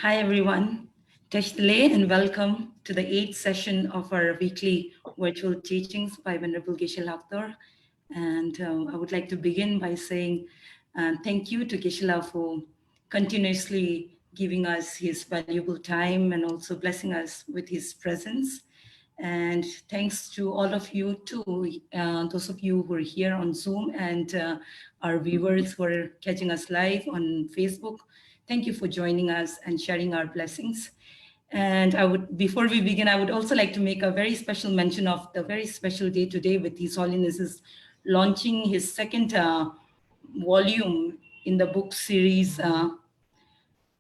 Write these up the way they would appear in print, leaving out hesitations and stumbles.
Hi, everyone. Tashdale and welcome to the 8th session of our weekly virtual teachings by Venerable Geshe Lhakdor. And I would like to begin by saying thank you to Geshe La for continuously giving us his valuable time and also blessing us with his presence. And thanks to all of you too, those of you who are here on Zoom and our viewers who are catching us live on Facebook. Thank you for joining us and sharing our blessings. And before we begin, I would also like to make a very special mention of the very special day today with His Holiness is launching his second volume in the book series,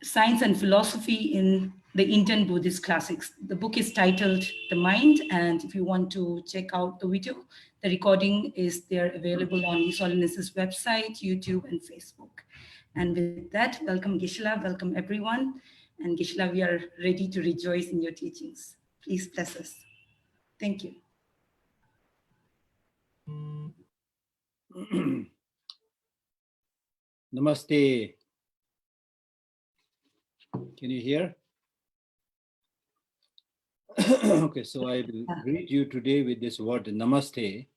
Science and Philosophy in the Indian Buddhist Classics. The book is titled The Mind, and if you want to check out the video, the recording is there available on His Holiness's website, YouTube, and Facebook. And with that, welcome Geshe-la, welcome everyone. And Geshe-la, we are ready to rejoice in your teachings. Please bless us. Thank you. Namaste. Can you hear? Okay, so I will greet you today with this word, Namaste.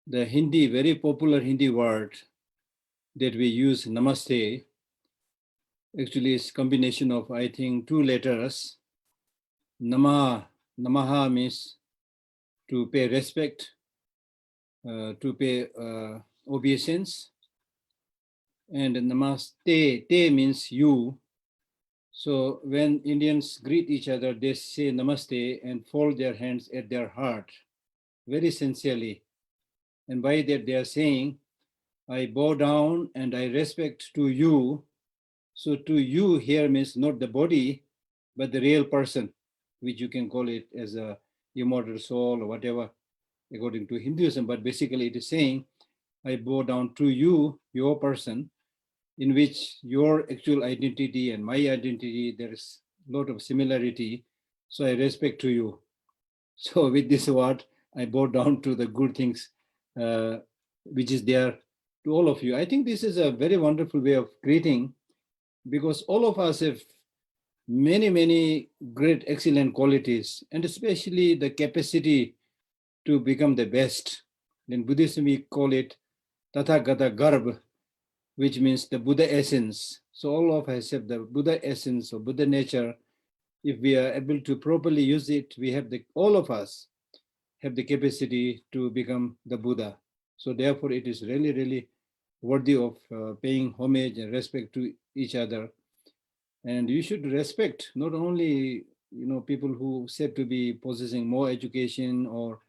The Hindi, very popular Hindi word that we use, Namaste, actually is combination of, I think, two letters. Namaha means to pay respect, to pay obeisance. And Namaste, te means you. So when Indians greet each other, they say Namaste and fold their hands at their heart, very sincerely. And by that they are saying, I bow down and I respect to you. So to you here means not the body, but the real person, which you can call it as a immortal soul or whatever, according to Hinduism. But basically it is saying, I bow down to you, your person, in which your actual identity and my identity, there is a lot of similarity. So I respect to you. So with this word, I bow down to the good things which is there to all of you. I think this is a very wonderful way of greeting, because all of us have many, many great, excellent qualities, and especially the capacity to become the best. In Buddhism, we call it Tathagata Garbh, which means the Buddha essence. So all of us have the Buddha essence or Buddha nature. If we are able to properly use it, we have all of us have the capacity to become the Buddha. So therefore, it is really, really worthy of paying homage and respect to each other. And you should respect not only people who said to be possessing more education or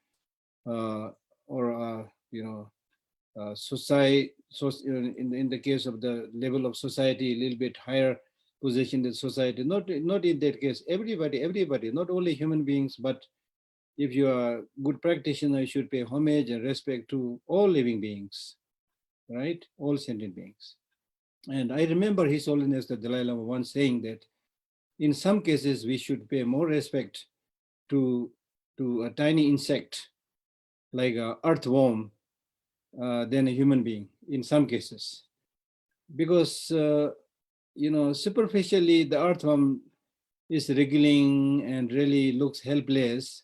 society. So in the case of the level of society, a little bit higher position in society. Not in that case. Everybody, not only human beings, but if you are a good practitioner, you should pay homage and respect to all living beings, right? All sentient beings. And I remember His Holiness the Dalai Lama once saying that in some cases we should pay more respect to a tiny insect like an earthworm than a human being in some cases. Because, superficially the earthworm is wriggling and really looks helpless.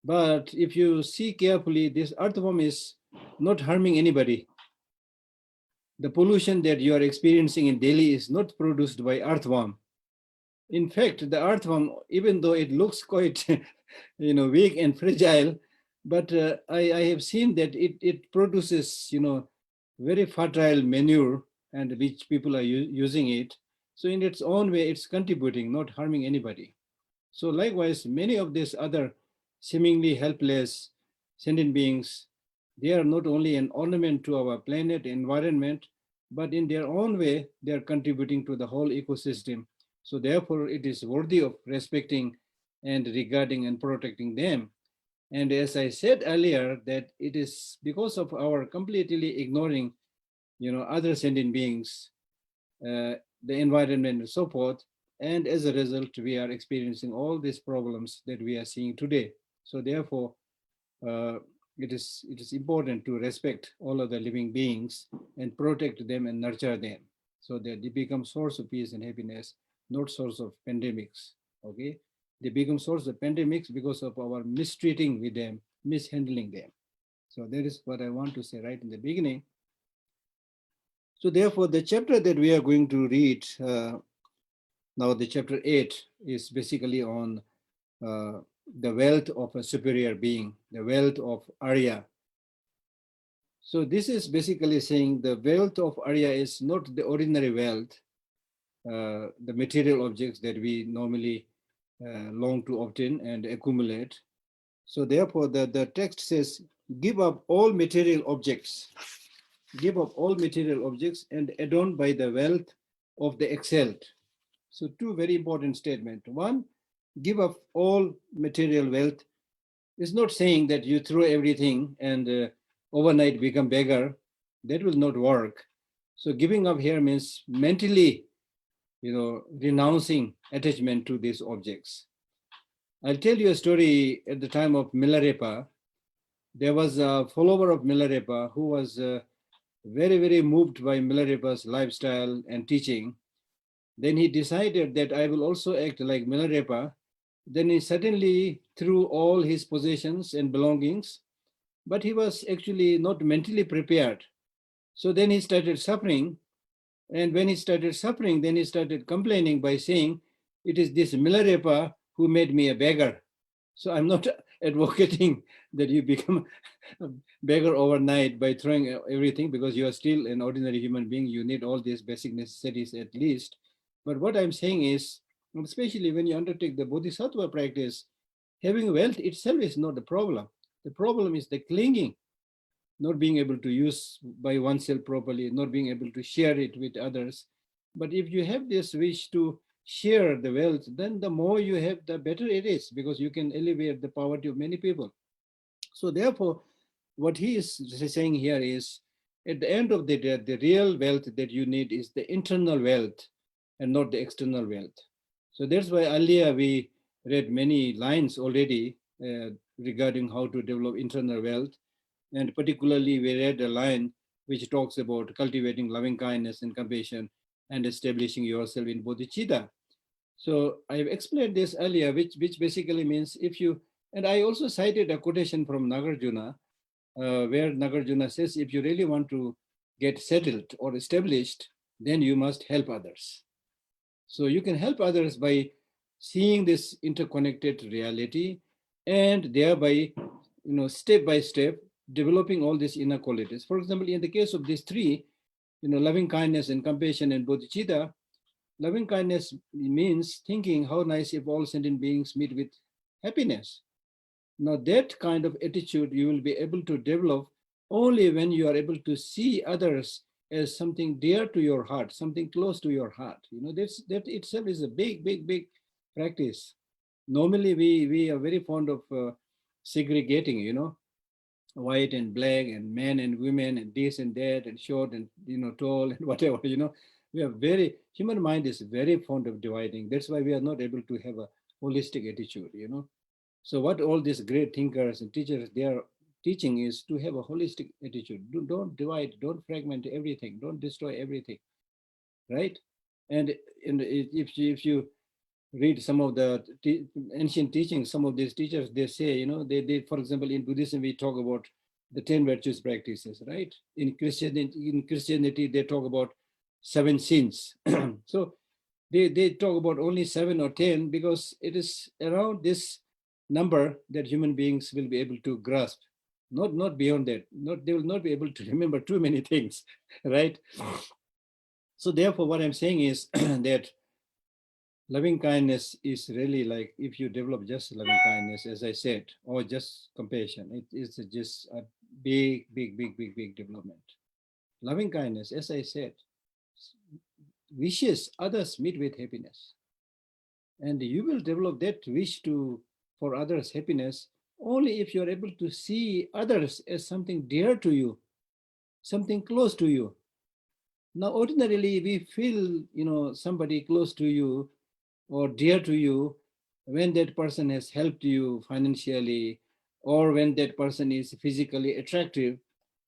But if you see carefully, this earthworm is not harming anybody. The pollution that you are experiencing in Delhi is not produced by earthworm. In fact, the earthworm, even though it looks quite, weak and fragile, but I have seen that it produces, very fertile manure, and which people are using it. So in its own way, it's contributing, not harming anybody. So likewise, many of these other seemingly helpless sentient beings, they are not only an ornament to our planet environment, but in their own way, they are contributing to the whole ecosystem. So therefore, it is worthy of respecting and regarding and protecting them. And as I said earlier, that it is because of our completely ignoring, other sentient beings, the environment and so forth. And as a result, we are experiencing all these problems that we are seeing today. So therefore, it is important to respect all other living beings and protect them and nurture them so that they become source of peace and happiness not source of pandemics. Okay, they become source of pandemics because of our mistreating with them, mishandling them. So that is what I want to say right in the beginning. So therefore, the chapter that we are going to read now, the chapter 8, is basically on the wealth of a superior being, the wealth of Arya. So this is basically saying the wealth of Arya is not the ordinary wealth, the material objects that we normally long to obtain and accumulate. So therefore, the text says, give up all material objects, give up all material objects and adorn by the wealth of the excelled. So two very important statements. One, give up all material wealth is not saying that you throw everything and overnight become beggar. That will not work. So giving up here means mentally, renouncing attachment to these objects. I'll tell you a story. At the time of Milarepa, there was a follower of Milarepa who was very, very moved by Milarepa's lifestyle and teaching. Then he decided that I will also act like Milarepa. Then he suddenly threw all his possessions and belongings, but he was actually not mentally prepared. So then he started suffering. And when he started suffering, then he started complaining by saying, it is this Milarepa who made me a beggar. So I'm not advocating that you become a beggar overnight by throwing everything, because you are still an ordinary human being. You need all these basic necessities at least. But what I'm saying is, especially when you undertake the Bodhisattva practice, having wealth itself is not the problem. The problem is the clinging, not being able to use by oneself properly, not being able to share it with others. But if you have this wish to share the wealth, then the more you have, the better it is, because you can alleviate the poverty of many people. So therefore, what he is saying here is, at the end of the day, the real wealth that you need is the internal wealth and not the external wealth. So that's why earlier we read many lines already regarding how to develop internal wealth. And particularly, we read a line which talks about cultivating loving kindness and compassion and establishing yourself in Bodhichitta. So I've explained this earlier, which basically means if you, and I also cited a quotation from Nagarjuna, where Nagarjuna says, if you really want to get settled or established, then you must help others. So you can help others by seeing this interconnected reality, and thereby, step by step, developing all these inner qualities. For example, in the case of these three, loving kindness and compassion and bodhicitta, loving kindness means thinking how nice if all sentient beings meet with happiness. Now, that kind of attitude you will be able to develop only when you are able to see others as something dear to your heart, something close to your heart. That itself is a big, big, big practice. Normally, we are very fond of segregating, white and black and men and women and this and that and short and tall and whatever. We are human mind is very fond of dividing. That's why we are not able to have a holistic attitude. So what all these great thinkers and teachers, they are teaching is to have a holistic attitude. Don't divide, don't fragment everything, don't destroy everything, right? And if you read some of the ancient teachings, some of these teachers, they say, they for example, in Buddhism, we talk about the 10 virtues practices, right? In Christianity, they talk about 7 sins. So they talk about only 7 or 10 because it is around this number that human beings will be able to grasp, not beyond that. They will not be able to remember too many things, right? So therefore, what I'm saying is that loving kindness is really like, if you develop just loving kindness, as I said, or just compassion, it is just a big, big, big, big, big development. Loving kindness, as I said, wishes others meet with happiness. And you will develop that wish for others' happiness only if you're able to see others as something dear to you, something close to you. Now, ordinarily, we feel, somebody close to you or dear to you when that person has helped you financially, or when that person is physically attractive.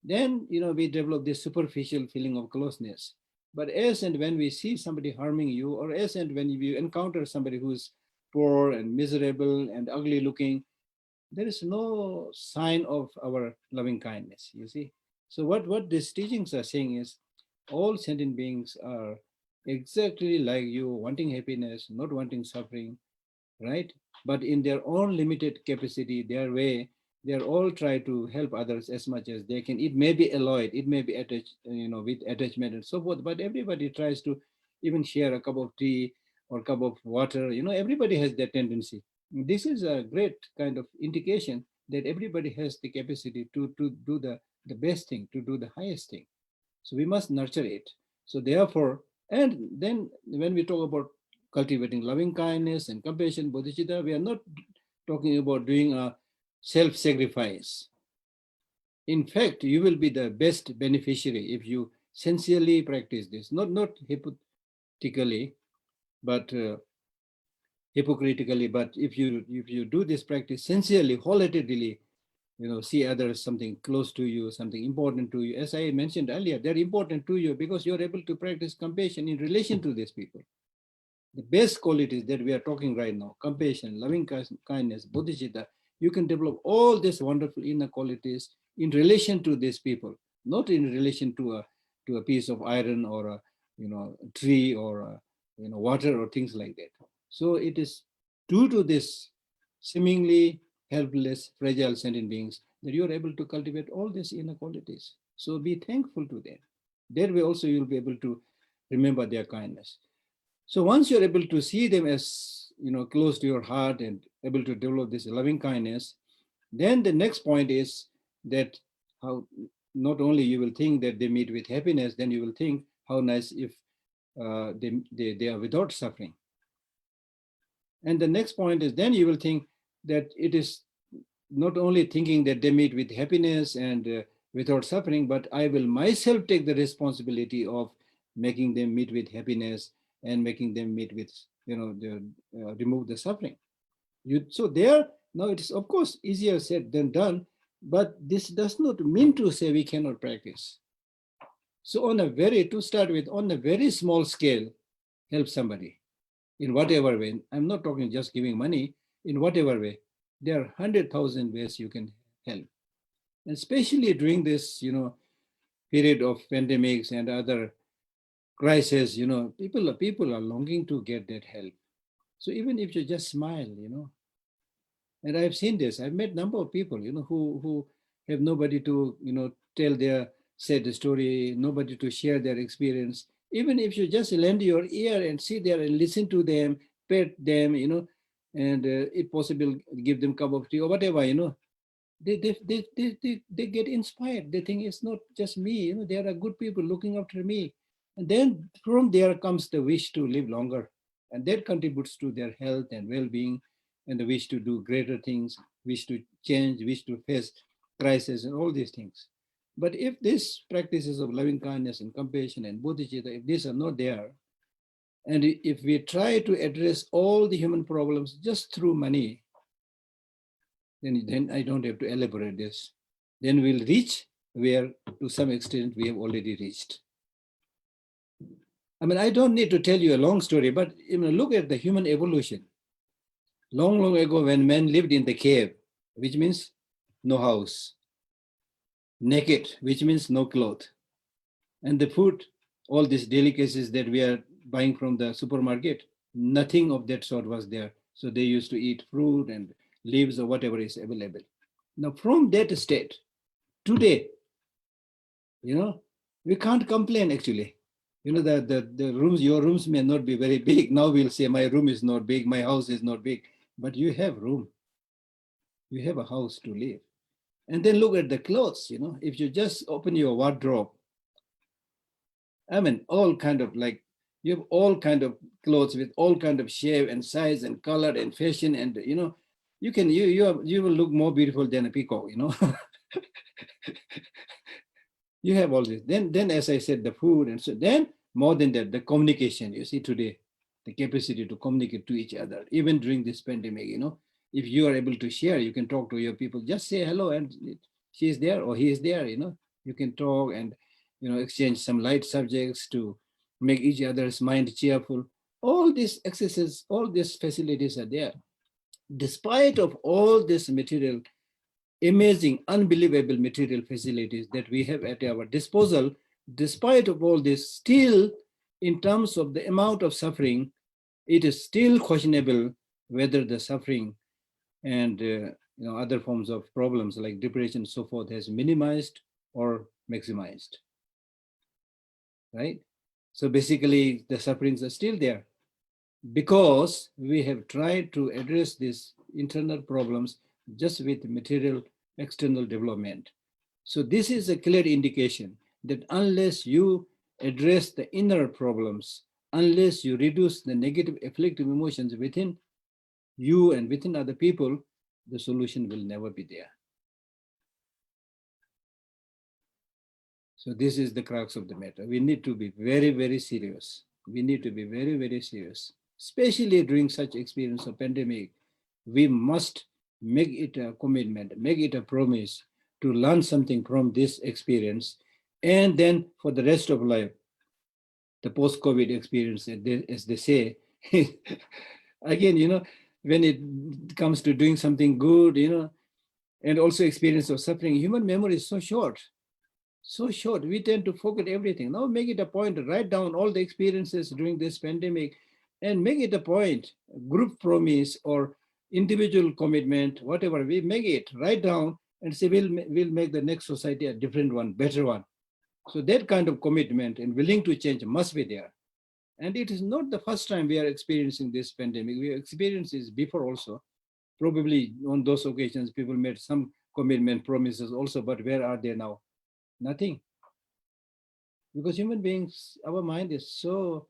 Then, we develop this superficial feeling of closeness. But as and when we see somebody harming you, or as and when you encounter somebody who's poor and miserable and ugly looking, there is no sign of our loving kindness, you see. So what these teachings are saying is all sentient beings are exactly like you, wanting happiness, not wanting suffering, right? But in their own limited capacity, their way, they're all try to help others as much as they can. It may be alloyed, it may be attached, with attachment and so forth, but everybody tries to even share a cup of tea or cup of water. Everybody has that tendency. This is a great kind of indication that everybody has the capacity to do the best thing, to do the highest thing. So we must nurture it. So therefore, and then when we talk about cultivating loving kindness and compassion, bodhicitta, we are not talking about doing a self-sacrifice. In fact, you will be the best beneficiary if you sincerely practice this, not hypocritically, but hypocritically, but if you do this practice sincerely, wholeheartedly, see others something close to you, something important to you. As I mentioned earlier, they're important to you because you're able to practice compassion in relation to these people. The best qualities that we are talking right now, compassion, loving kindness, bodhicitta, you can develop all these wonderful inner qualities in relation to these people, not in relation to a piece of iron or a tree or water or things like that. So it is due to this seemingly helpless, fragile sentient beings that you are able to cultivate all these inner qualities. So be thankful to them. That way also you'll be able to remember their kindness. So once you're able to see them as close to your heart and able to develop this loving kindness, then the next point is that how not only you will think that they meet with happiness, then you will think how nice if they are without suffering. And the next point is then you will think that it is not only thinking that they meet with happiness and without suffering, but I will myself take the responsibility of making them meet with happiness and making them meet with, remove the suffering. So there, now it is of course easier said than done, but this does not mean to say we cannot practice. So to start with, on a very small scale, help somebody in whatever way. I'm not talking just giving money, in whatever way. There are 100,000 ways you can help. And especially during this, period of pandemics and other crises, people are longing to get that help. So even if you just smile, and I've seen this, I've met a number of people, who have nobody to, tell their sad story, nobody to share their experience. Even if you just lend your ear and sit there and listen to them, pet them, and if possible, give them a cup of tea or whatever, they get inspired. They think it's not just me, there are good people looking after me. And then from there comes the wish to live longer. And that contributes to their health and well-being and the wish to do greater things, wish to change, wish to face crisis and all these things. But if these practices of loving kindness and compassion and bodhicitta, if these are not there, and if we try to address all the human problems just through money, then I don't have to elaborate this. Then we'll reach where to some extent we have already reached. I mean, I don't need to tell you a long story, but look at the human evolution. Long, long ago, when men lived in the cave, which means no house, naked, which means no cloth, and the food, all these delicacies that we are buying from the supermarket, nothing of that sort was there. So they used to eat fruit and leaves or whatever is available. Now, from that state, today, we can't complain actually. The rooms, your rooms may not be very big. Now we'll say my room is not big, my house is not big, but you have room. You have a house to live. And then look at the clothes, if you just open your wardrobe, I mean, all kind of you have all kind of clothes with all kind of shape and size and color and fashion. And, you will look more beautiful than a peacock, You have all this. Then, as I said, the food, and so then more than that, the communication. You see today, the capacity to communicate to each other, even during this pandemic. If you are able to share, you can talk to your people. Just say hello, and she is there or he is there. You can talk and exchange some light subjects to make each other's mind cheerful. All these accesses, all these facilities are there. Despite of all this material, amazing, unbelievable material facilities that we have at our disposal, despite of all this, still, in terms of the amount of suffering, it is still questionable whether the suffering and other forms of problems like depression and so forth has minimized or maximized, right? So basically, the sufferings are still there because we have tried to address these internal problems just with material external development. So this is a clear indication that unless you address the inner problems, unless you reduce the negative afflictive emotions within you and within other people, the solution will never be there. So this is the crux of the matter. We need to be very, very serious. We need to be very, very serious, especially during such experience of pandemic. We must make it a commitment, make it a promise to learn something from this experience. And then for the rest of life, the post-COVID experience, as they say, again, when it comes to doing something good, and also experience of suffering, human memory is so short. So short, we tend to forget everything. Now make it a point to write down all the experiences during this pandemic and make it a point, group promise or individual commitment, whatever, we make it, write down and say we'll make the next society a different one, better one. So that kind of commitment and willing to change must be there. And it is not the first time we are experiencing this pandemic. We experienced this before also. Probably on those occasions, people made some commitment promises also, but where are they now? Nothing. Because human beings, our mind is so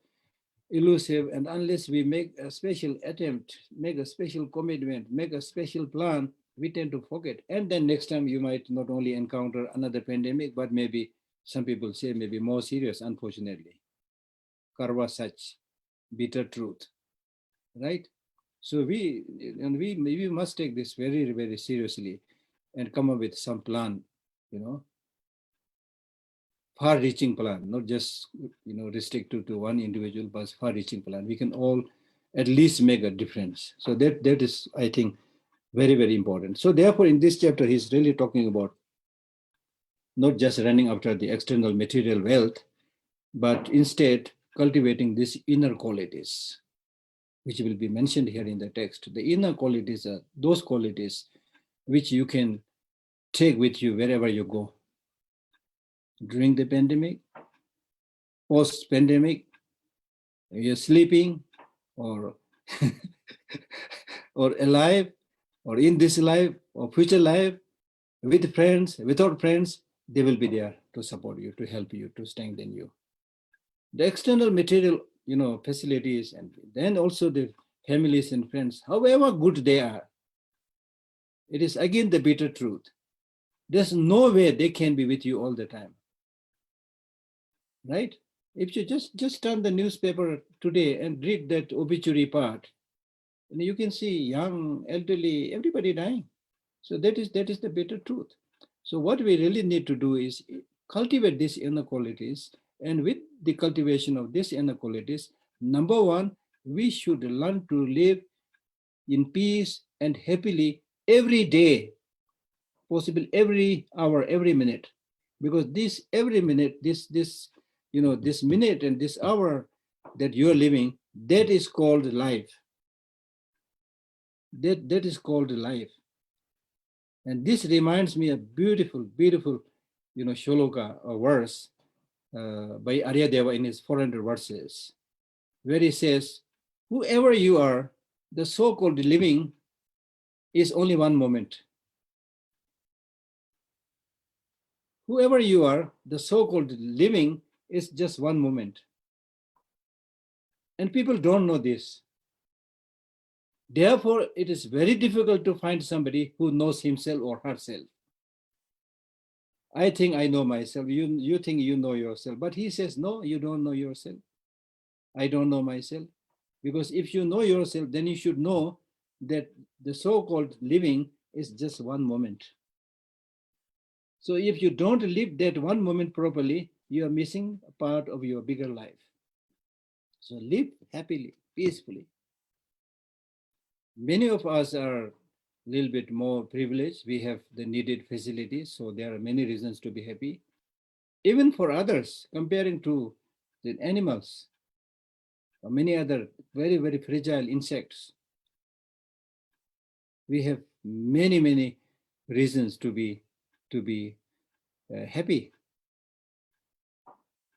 elusive, and unless we make a special attempt, make a special commitment, make a special plan, we tend to forget. And then next time you might not only encounter another pandemic, but maybe some people say maybe more serious, unfortunately. Karma such, bitter truth, right? So we must take this very, very seriously and come up with some plan, far-reaching plan, not just restricted to one individual, but far-reaching plan. We can all at least make a difference. So that is, I think, very, very important. So therefore, in this chapter, he's really talking about not just running after the external material wealth, but instead cultivating these inner qualities, which will be mentioned here in the text. The inner qualities are those qualities which you can take with you wherever you go. During the pandemic, post-pandemic, you're sleeping or or alive or in this life or future life, with friends, without friends, they will be there to support you, to help you, to strengthen you. The external material, facilities, and then also the families and friends, however good they are, it is again the bitter truth. There's no way they can be with you all the time, right? If you just turn the newspaper today and read that obituary part, you can see young, elderly, everybody dying. So that is the bitter truth. So what we really need to do is cultivate these inner qualities, and with the cultivation of these inner qualities, number one, we should learn to live in peace and happily every day, possible every hour, every minute, because this every minute, this minute and this hour that you're living, that is called life. That is called life. And this reminds me of beautiful, beautiful, shloka, a verse by Aryadeva in his 400 verses, where he says, whoever you are, the so-called living is only one moment. Whoever you are, the so-called living is just one moment. And people don't know this. Therefore, it is very difficult to find somebody who knows himself or herself. I think I know myself. You think you know yourself. But he says, no, you don't know yourself. I don't know myself. Because if you know yourself, then you should know that the so-called living is just one moment. So if you don't live that one moment properly, you are missing a part of your bigger life. So live happily, peacefully. Many of us are a little bit more privileged. We have the needed facilities, so there are many reasons to be happy. Even for others, comparing to the animals or many other very, very fragile insects, we have many, many reasons to be happy.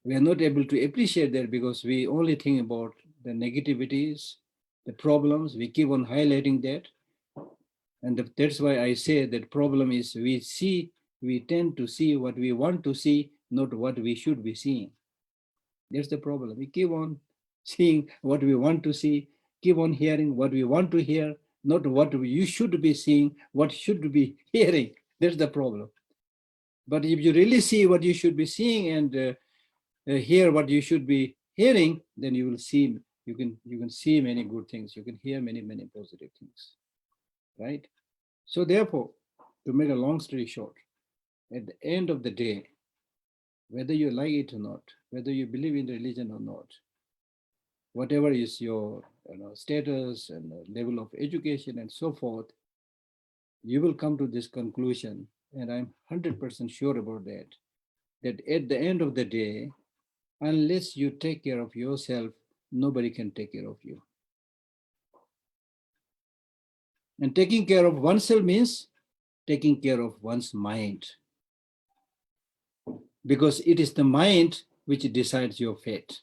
We are not able to appreciate that because we only think about the negativities, the problems. We keep on highlighting that. And that's why I say that problem is we tend to see what we want to see, not what we should be seeing. That's the problem. We keep on seeing what we want to see, keep on hearing what we want to hear, not what you should be seeing, what should be hearing. That's the problem. But if you really see what you should be seeing and hear what you should be hearing, then you will see, you can see many good things. You can hear many, many positive things, right? So therefore, to make a long story short, at the end of the day, whether you like it or not, whether you believe in religion or not, whatever is your status and level of education and so forth, you will come to this conclusion, and I'm 100% sure about that, that at the end of the day, unless you take care of yourself, nobody can take care of you. And taking care of oneself means taking care of one's mind, because it is the mind which decides your fate,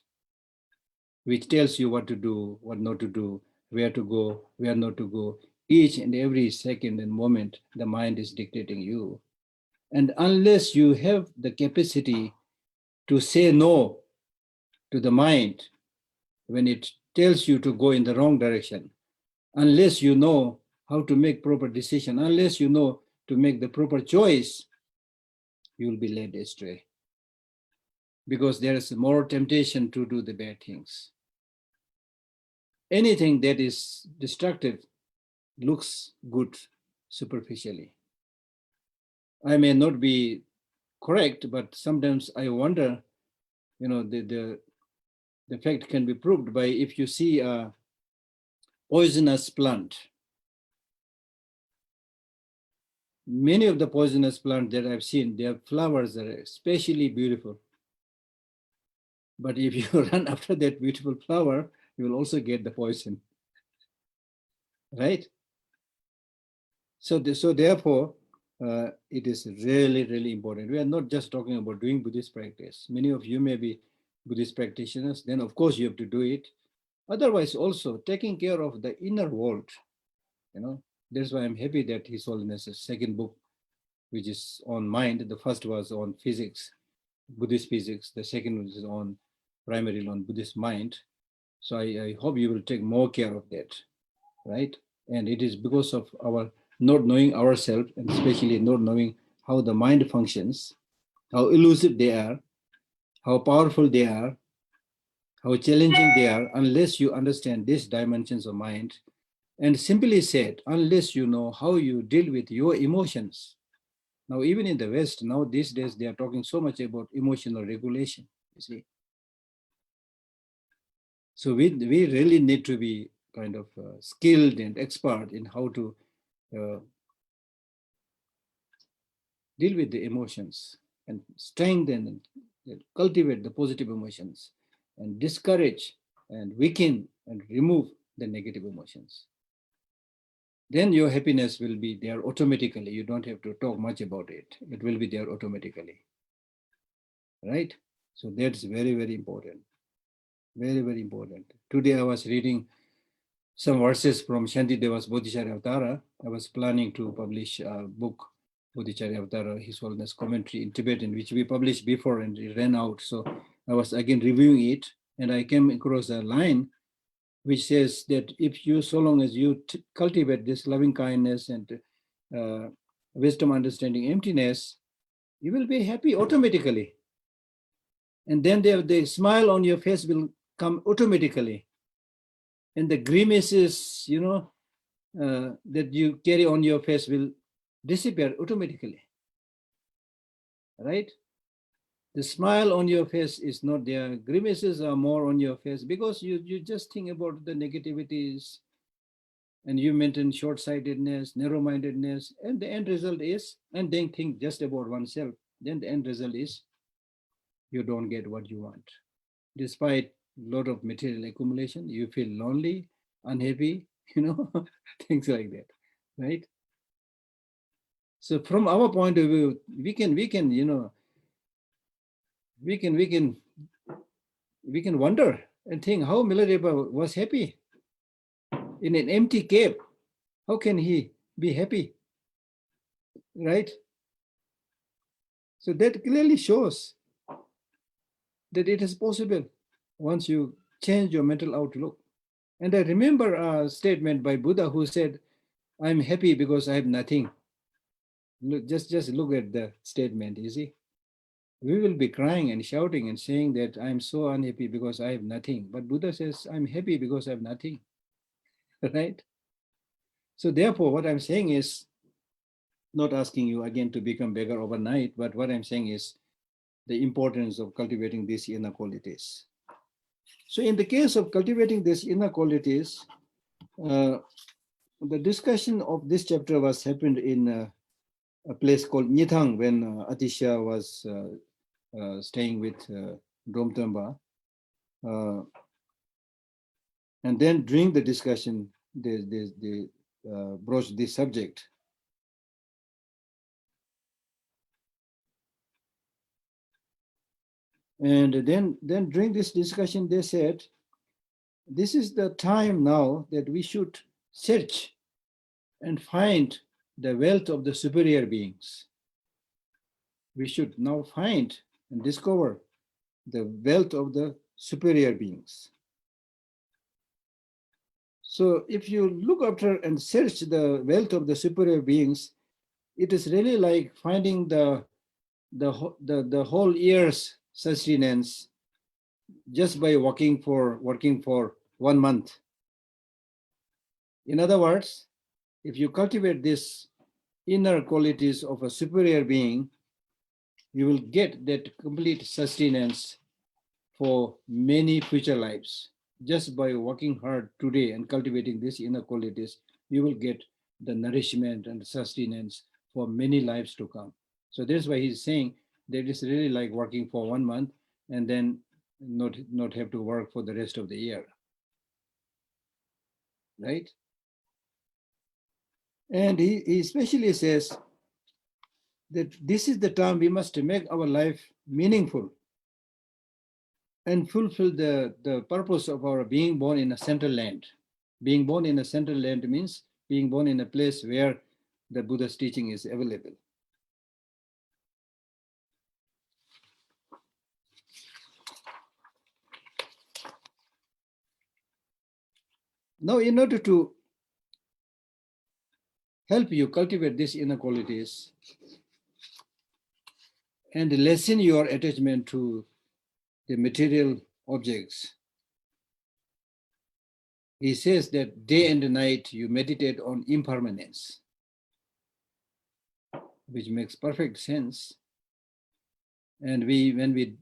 which tells you what to do, what not to do, where to go, where not to go. Each and every second and moment, the mind is dictating you. And unless you have the capacity to say no to the mind when it tells you to go in the wrong direction, unless you know how to make proper decision, unless you know to make the proper choice, you will be led astray. Because there is more temptation to do the bad things. Anything that is destructive looks good superficially. I may not be correct, but sometimes I wonder, the fact can be proved by if you see a poisonous plant. Many of the poisonous plants that I've seen, their flowers are especially beautiful. But if you run after that beautiful flower, you will also get the poison, right? So therefore, it is really, really important. We are not just talking about doing Buddhist practice. Many of you may be Buddhist practitioners, then of course you have to do it. Otherwise, also taking care of the inner world. That's why I'm happy that His Holiness's second book, which is on mind. The first was on physics, Buddhist physics. The second was on primarily on Buddhist mind. So I hope you will take more care of that, right? And it is because of our not knowing ourselves, and especially not knowing how the mind functions, how elusive they are, how powerful they are, how challenging they are, unless you understand these dimensions of mind. And simply said, unless you know how you deal with your emotions. Now, even in the West, now these days, they are talking so much about emotional regulation, you see. So we really need to be kind of skilled and expert in how to deal with the emotions and strengthen and cultivate the positive emotions and discourage and weaken and remove the negative emotions. Then your happiness will be there automatically. You don't have to talk much about it. It will be there automatically, right? So that's very, very important. Very, very important. Today I was reading some verses from Shantideva's Bodhisattva. I was planning to publish a book, Bodhisattva, His Holiness Commentary in Tibetan, which we published before and it ran out. So I was again reviewing it, and I came across a line which says that if you, so long as you cultivate this loving kindness and wisdom, understanding, emptiness, you will be happy automatically. And then the smile on your face will come automatically. And the grimaces, that you carry on your face will disappear automatically, right? The smile on your face is not there. Grimaces are more on your face because you just think about the negativities and you maintain short-sightedness, narrow-mindedness, and the end result is, and then think just about oneself, then the end result is you don't get what you want. Despite a lot of material accumulation, you feel lonely, unhappy, things like that, right? So from our point of view, we can wonder and think how Milarepa was happy in an empty cave. How can he be happy, right? So that clearly shows that it is possible once you change your mental outlook. And I remember a statement by Buddha who said, "I'm happy because I have nothing." Look, just look at the statement, you see. We will be crying and shouting and saying that I'm so unhappy because I have nothing. But Buddha says, I'm happy because I have nothing, right? So therefore, what I'm saying is not asking you again to become beggar overnight, but what I'm saying is the importance of cultivating these inner qualities. So in the case of cultivating these inner qualities, the discussion of this chapter was happened in a place called Nithang when Atisha was staying with Domtamba. And then during the discussion, they broached this subject. And then during this discussion, they said, this is the time now that we should search and find the wealth of the superior beings. We should now find and discover the wealth of the superior beings. So if you look after and search the wealth of the superior beings, it is really like finding the whole year's sustenance just by working for 1 month. In other words, if you cultivate these inner qualities of a superior being, you will get that complete sustenance for many future lives. Just by working hard today and cultivating these inner qualities, you will get the nourishment and sustenance for many lives to come. So that's why he's saying that it's really like working for 1 month and then not have to work for the rest of the year, right? And he especially says that this is the time we must make our life meaningful and fulfill the purpose of our being born in a central land. Being born in a central land means being born in a place where the Buddha's teaching is available. Now, in order to help you cultivate these inner qualities and lessen your attachment to the material objects, he says that day and night you meditate on impermanence, which makes perfect sense. And when we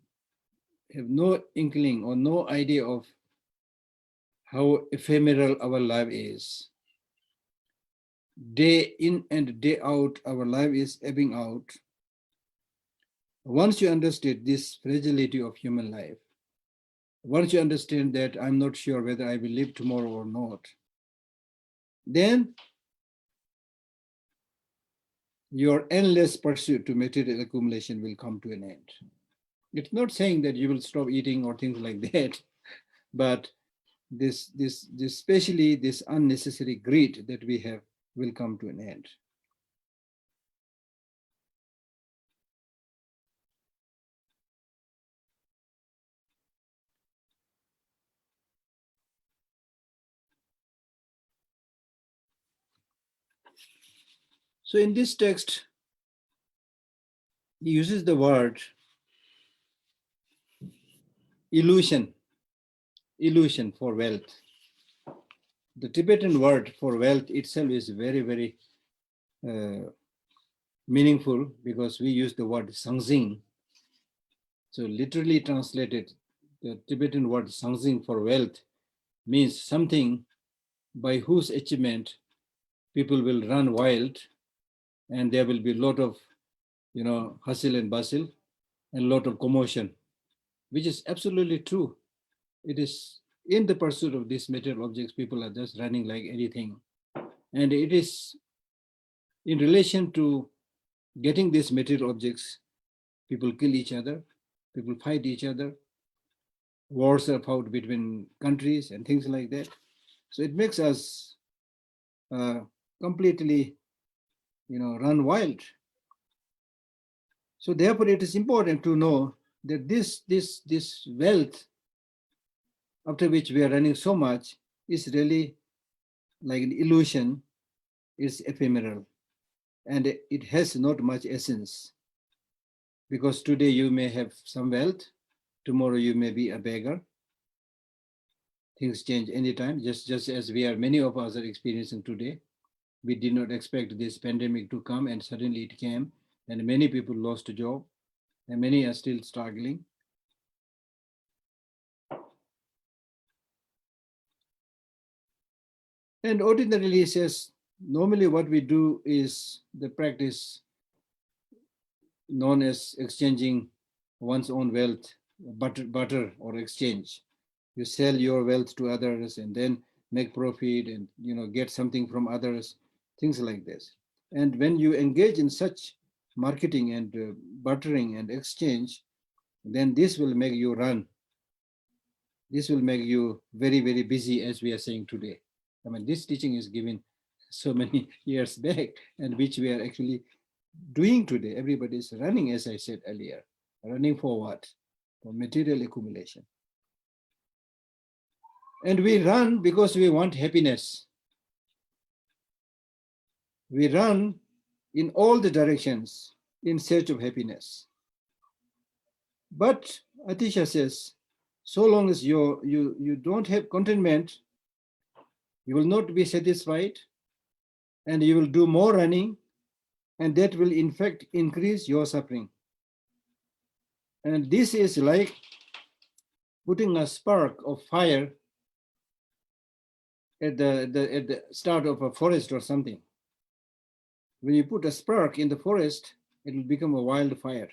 have no inkling or no idea of how ephemeral our life is, day in and day out, our life is ebbing out. Once you understand this fragility of human life, once you understand that I'm not sure whether I will live tomorrow or not, then your endless pursuit to material accumulation will come to an end. It's not saying that you will stop eating or things like that, but this especially this unnecessary greed that we have will come to an end. So in this text, he uses the word illusion for wealth. The Tibetan word for wealth itself is very, very meaningful because we use the word sangzing, So literally translated, the Tibetan word sangzing for wealth means something by whose achievement people will run wild, and there will be a lot of, hustle and bustle and a lot of commotion, which is absolutely true. It is in the pursuit of these material objects, people are just running like anything. And it is in relation to getting these material objects, people kill each other, people fight each other, wars are fought between countries and things like that. So it makes us completely, run wild. So therefore, it is important to know that this wealth, after which we are running so much, is really like an illusion, is ephemeral, and it has not much essence. Because today you may have some wealth, tomorrow you may be a beggar. Things change anytime, just as many of us are experiencing today. We did not expect this pandemic to come, and suddenly it came, and many people lost a job, and many are still struggling. And ordinarily, he says, normally what we do is the practice known as exchanging one's own wealth, barter or exchange. You sell your wealth to others and then make profit and get something from others, things like this. And when you engage in such marketing and bartering and exchange, then this will make you run. This will make you very, very busy, as we are saying today. I mean, this teaching is given so many years back, and which we are actually doing today. Everybody is running, as I said earlier. Running for what? For material accumulation. And we run because we want happiness. We run in all the directions in search of happiness. But Atisha says, so long as you don't have contentment, you will not be satisfied, and you will do more running, and that will in fact increase your suffering. And this is like putting a spark of fire at the start of a forest or something. When you put a spark in the forest, it will become a wildfire,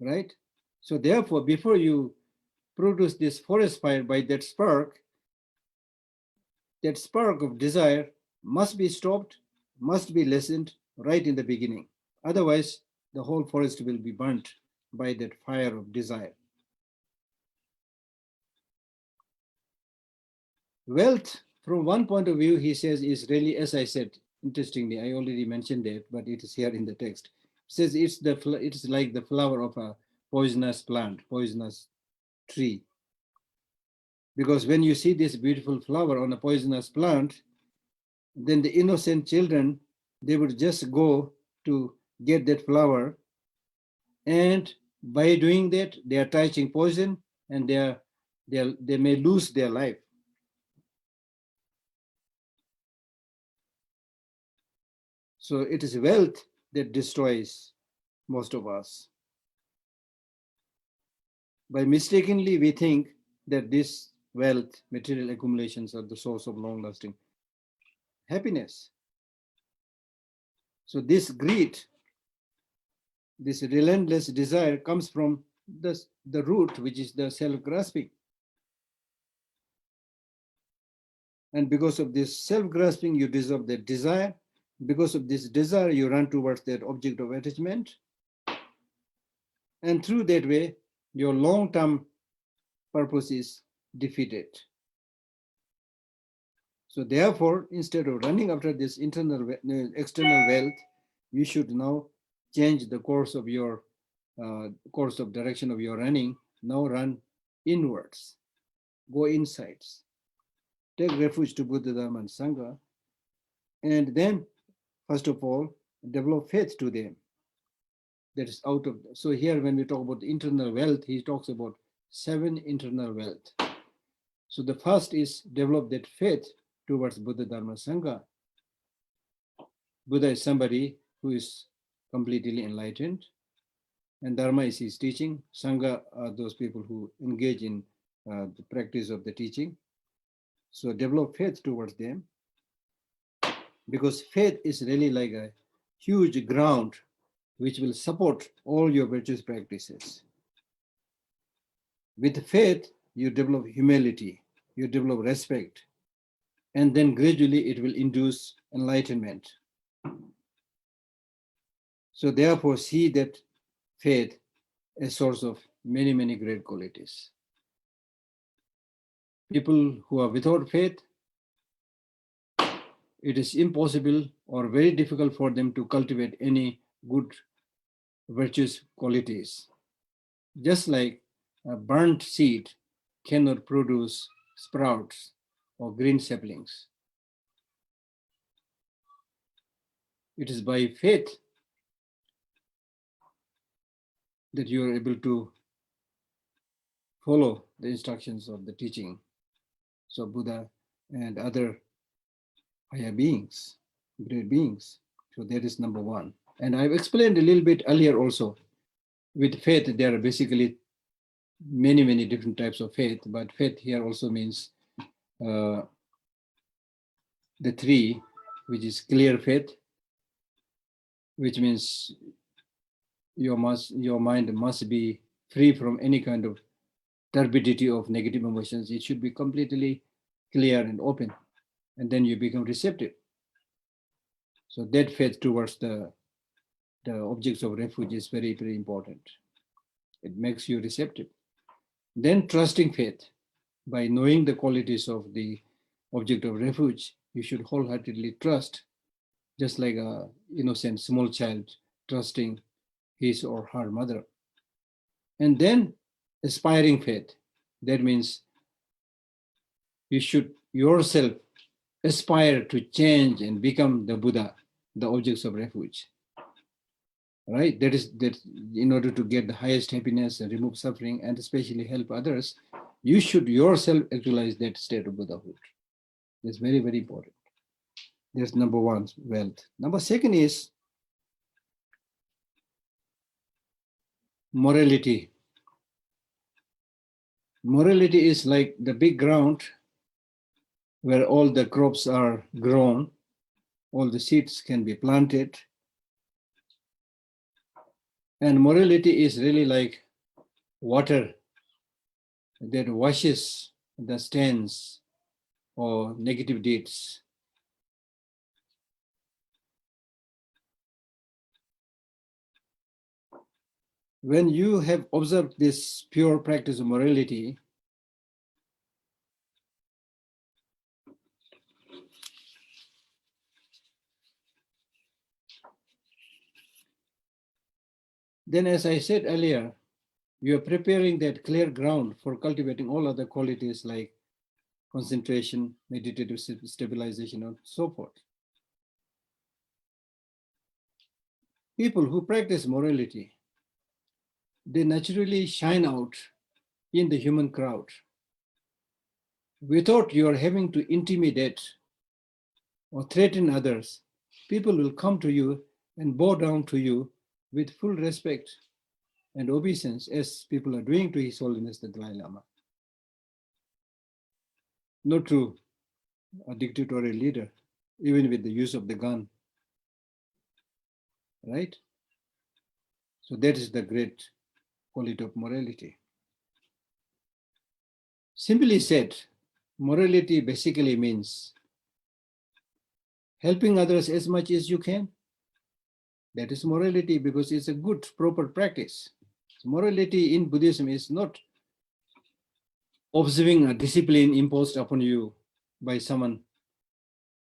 right? So therefore, before you produce this forest fire by that spark of desire must be stopped, must be lessened right in the beginning. Otherwise, the whole forest will be burnt by that fire of desire. Wealth, from one point of view, he says, is really, as I said, interestingly, I already mentioned that, but it is here in the text. It says it's like the flower of a poisonous plant, poisonous tree. Because when you see this beautiful flower on a poisonous plant, then the innocent children, they would just go to get that flower, and by doing that, they are touching poison, and they may lose their life. So it is wealth that destroys most of us. By mistakenly, we think that this wealth, material accumulations, are the source of long-lasting happiness. So this greed, this relentless desire, comes from the root, which is the self-grasping. And because of this self-grasping, you deserve that desire. Because of this desire, you run towards that object of attachment. And through that way, your long-term purpose is defeated. So therefore, instead of running after this external wealth, you should now change the course of your direction of your running. Now run inwards, go insides, take refuge to Buddha, Dharma, and Sangha, and then, first of all, develop faith to them. That is out of. So here, when we talk about internal wealth, he talks about 7 internal wealth. So the first is develop that faith towards Buddha, Dharma, Sangha. Buddha is somebody who is completely enlightened. and Dharma is his teaching. Sangha are those people who engage in the practice of the teaching. So develop faith towards them, because faith is really like a huge ground which will support all your virtuous practices. With faith, you develop humility, you develop respect, and then gradually it will induce enlightenment. So therefore, see that faith a source of many, many great qualities. People who are without faith, it is impossible or very difficult for them to cultivate any good virtuous qualities. Just like a burnt seed cannot produce sprouts or green saplings. It is by faith that you are able to follow the instructions of the teaching. So Buddha and other higher beings, great beings. So that is number one. And I've explained a little bit earlier also. With faith, there are basically many, many different types of faith, but faith here also means the three, which is clear faith, which means your mind must be free from any kind of turbidity of negative emotions. It should be completely clear and open, and then you become receptive. So that faith towards the objects of refuge is very, very important. It makes you receptive. Then trusting faith. By knowing the qualities of the object of refuge, you should wholeheartedly trust, just like a innocent small child trusting his or her mother. And then aspiring faith. That means you should yourself aspire to change and become the Buddha, the objects of refuge. Right? That is that in order to get the highest happiness and remove suffering and especially help others, you should yourself actualize that state of Buddhahood. That's very, very important. That's number one, wealth. Number second is morality. Morality is like the big ground where all the crops are grown, all the seeds can be planted. And morality is really like water that washes the stains or negative deeds. When you have observed this pure practice of morality, then as I said earlier, you are preparing that clear ground for cultivating all other qualities like concentration, meditative stabilization, and so forth. People who practice morality, they naturally shine out in the human crowd without your having to intimidate or threaten others. People will come to you and bow down to you with full respect and obeisance, as people are doing to His Holiness the Dalai Lama. Not to a dictatorial leader, even with the use of the gun. Right? So that is the great quality of morality. Simply said, morality basically means helping others as much as you can. That is morality, because it's a good, proper practice. So morality in Buddhism is not observing a discipline imposed upon you by someone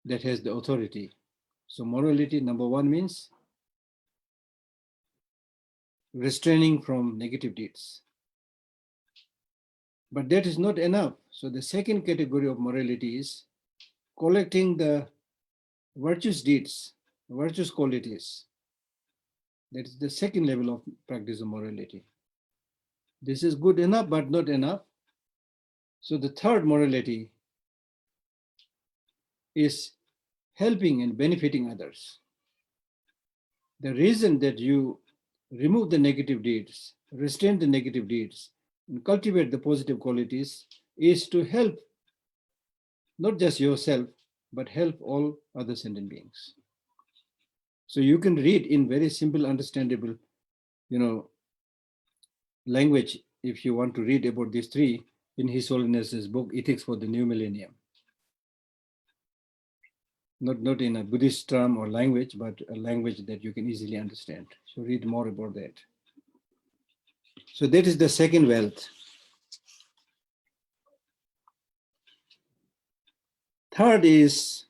that has the authority. So morality, number one, means restraining from negative deeds. But that is not enough. So the second category of morality is collecting the virtuous deeds, virtuous qualities. That is the second level of practice of morality. This is good enough, but not enough. So the third morality is helping and benefiting others. The reason that you remove the negative deeds, restrain the negative deeds, and cultivate the positive qualities is to help not just yourself, but help all other sentient beings. So you can read in very simple, understandable, language if you want to read about these three in His Holiness's book, Ethics for the New Millennium. Not in a Buddhist term or language, but a language that you can easily understand. So read more about that. So that is the second wealth. Third is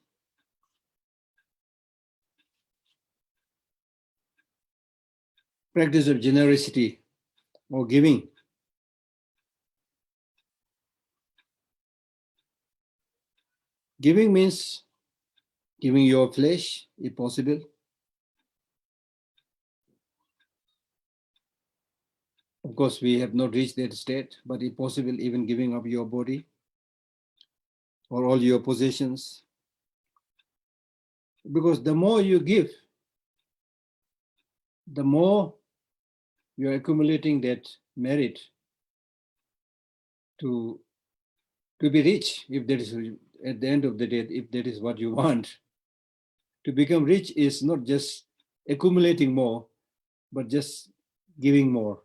practice of generosity or giving. Giving means giving your flesh, if possible. Of course, we have not reached that state, but if possible, even giving up your body or all your possessions. Because the more you give, the more you're accumulating that merit to be rich, if that is at the end of the day, if that is what you want. To become rich is not just accumulating more, but just giving more.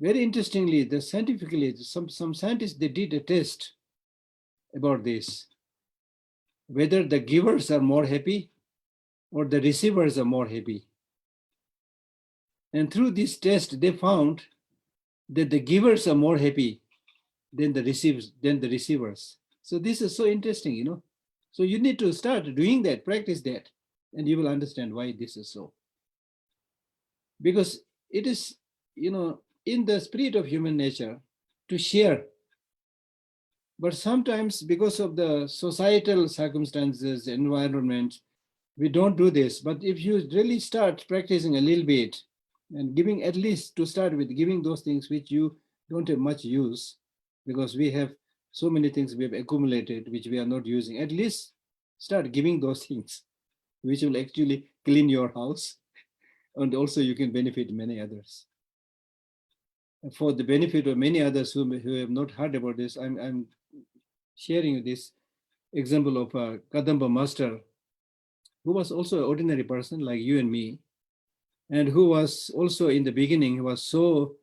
Very interestingly, scientifically, some scientists, they did a test about this, whether the givers are more happy or the receivers are more happy. And through this test, they found that the givers are more happy than the receivers. So this is so interesting, So you need to start doing that, practice that, and you will understand why this is so. Because it is, in the spirit of human nature to share. But sometimes because of the societal circumstances, environment, we don't do this. But if you really start practicing a little bit and giving, at least to start with, giving those things which you don't have much use, because we have so many things we have accumulated which we are not using, at least start giving those things which will actually clean your house, and also you can benefit many others. For the benefit of many others who have not heard about this, I'm sharing this example of a Kadamba master who was also an ordinary person like you and me, and who was also in the beginning, he was so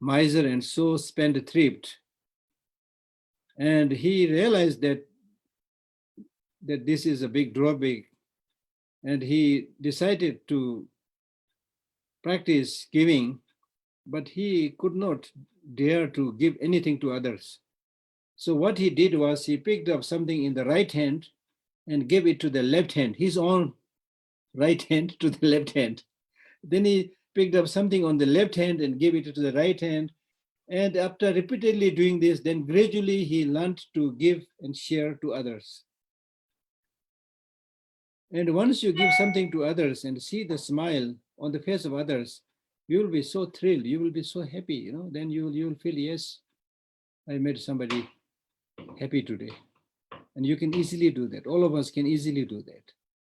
miser and so spendthrift. And he realized that this is a big drawback, and he decided to practice giving, but he could not dare to give anything to others. So what he did was he picked up something in the right hand and gave it to the left hand, his own right hand to the left hand. Then he picked up something on the left hand and gave it to the right hand. And after repeatedly doing this, then gradually he learned to give and share to others. And once you give something to others and see the smile on the face of others, you will be so thrilled, you will be so happy, then you will feel, yes, I made somebody happy today. And you can easily do that. All of us can easily do that.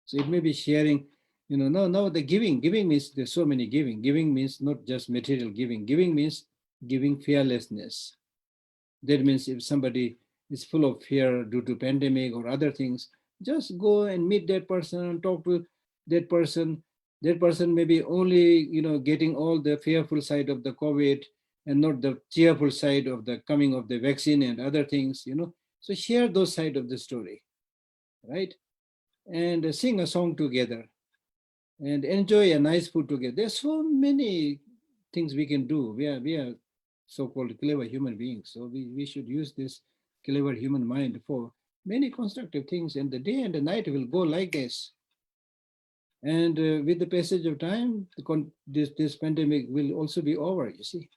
So it may be sharing, now the giving means there's so many giving. Giving means not just material giving. Giving means giving fearlessness. That means if somebody is full of fear due to pandemic or other things, just go and meet that person, talk to that person. That person may be only, getting all the fearful side of the COVID and not the cheerful side of the coming of the vaccine and other things, So share those side of the story, right? And sing a song together and enjoy a nice food together. There's so many things we can do. We are so-called clever human beings. So we should use this clever human mind for many constructive things. And the day and the night will go like this. And with the passage of time, this pandemic will also be over, you see.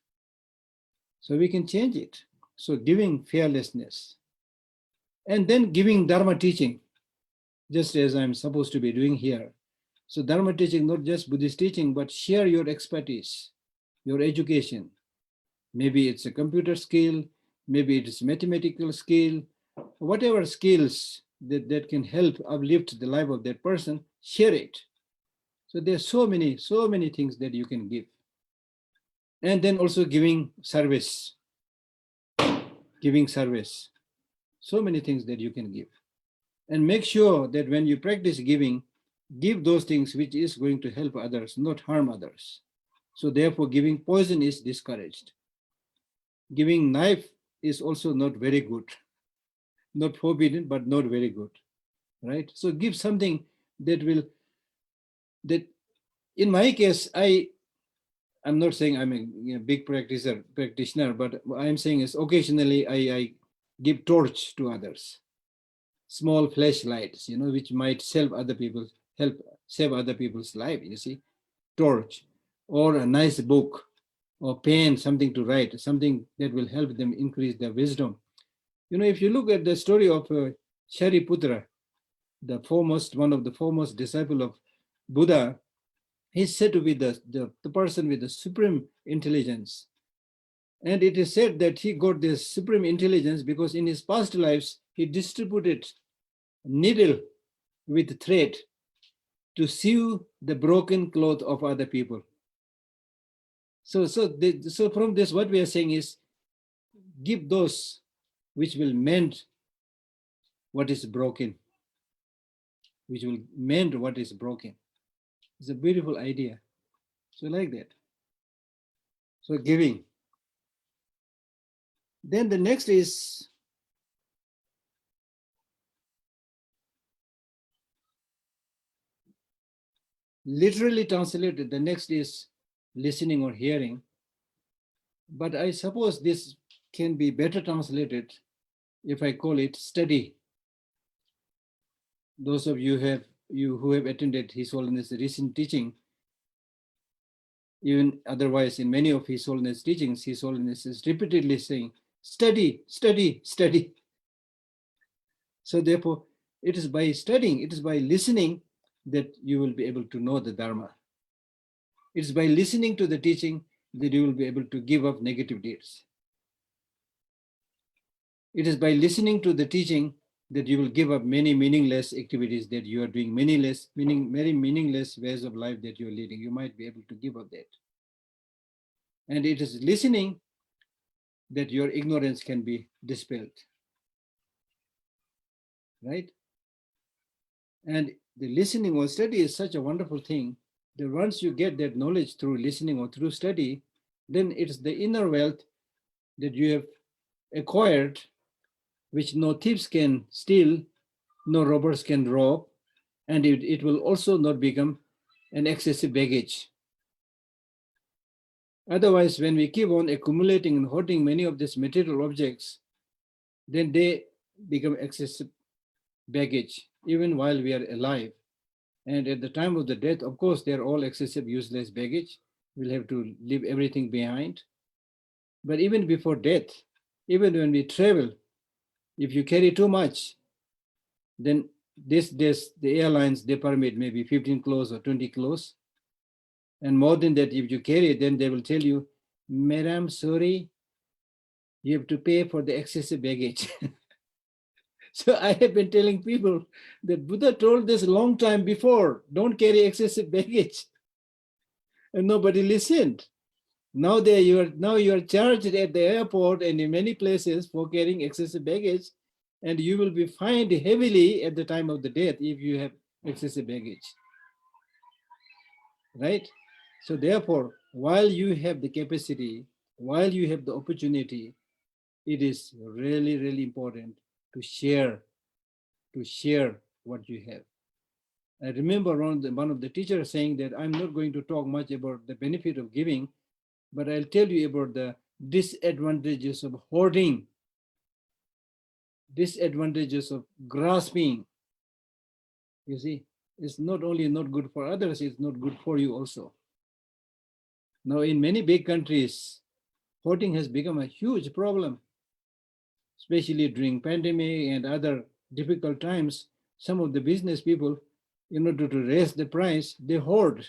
So we can change it. So giving fearlessness. And then giving Dharma teaching, just as I'm supposed to be doing here. So Dharma teaching, not just Buddhist teaching, but share your expertise, your education. Maybe it's a computer skill, maybe it's mathematical skill, whatever skills that can help uplift the life of that person, share it. So there's so many things that you can give. And then also giving service. So many things that you can give. And make sure that when you practice giving, give those things which is going to help others, not harm others. So therefore, giving poison is discouraged. Giving knife is also not very good. Not forbidden, but not very good. Right? So give something that that in my case, I'm not saying I'm a big practitioner, but I'm saying is occasionally I give torch to others. Small flashlights, which might help save other people's life, torch, or a nice book, or pen, something to write, something that will help them increase their wisdom. If you look at the story of Shariputra, one of the foremost disciple of Buddha, he's said to be the person with the supreme intelligence. And it is said that he got this supreme intelligence because in his past lives, he distributed needle with thread to sew the broken cloth of other people. So from this, what we are saying is, give those which will mend what is broken, It's a beautiful idea. So like that. So giving. Then the next is literally translated. The next is listening or hearing. But I suppose this can be better translated if I call it study. Those of you who have attended His Holiness' recent teaching, even otherwise in many of His Holiness teachings, His Holiness is repeatedly saying, study, study, study. So therefore, it is by studying, it is by listening that you will be able to know the Dharma. It is by listening to the teaching that you will be able to give up negative deeds. It is by listening to the teaching that you will give up many meaningless activities that you are doing, very meaningless ways of life that you are leading. You might be able to give up that. And it is listening that your ignorance can be dispelled. Right? And the listening or study is such a wonderful thing that once you get that knowledge through listening or through study, then it's the inner wealth that you have acquired, which no thieves can steal, no robbers can rob, and it will also not become an excessive baggage. Otherwise, when we keep on accumulating and hoarding many of these material objects, then they become excessive baggage, even while we are alive. And at the time of the death, of course, they're all excessive, useless baggage. We'll have to leave everything behind. But even before death, even when we travel, if you carry too much, then the airlines, they permit maybe 15 kilos or 20 kilos. And more than that, if you carry it, then they will tell you, Madam, sorry, you have to pay for the excessive baggage. So I have been telling people that Buddha told this a long time before, don't carry excessive baggage. And nobody listened. Now you are charged at the airport and in many places for carrying excessive baggage, and you will be fined heavily at the time of the death if you have excessive baggage. Right? So therefore, while you have the capacity, while you have the opportunity, it is really, really important to share what you have. I remember one of the teachers saying that I'm not going to talk much about the benefit of giving, but I'll tell you about the disadvantages of hoarding, disadvantages of grasping. You see, it's not only not good for others, it's not good for you also. Now, in many big countries, hoarding has become a huge problem, especially during pandemic and other difficult times. Some of the business people, in order to raise the price, they hoard.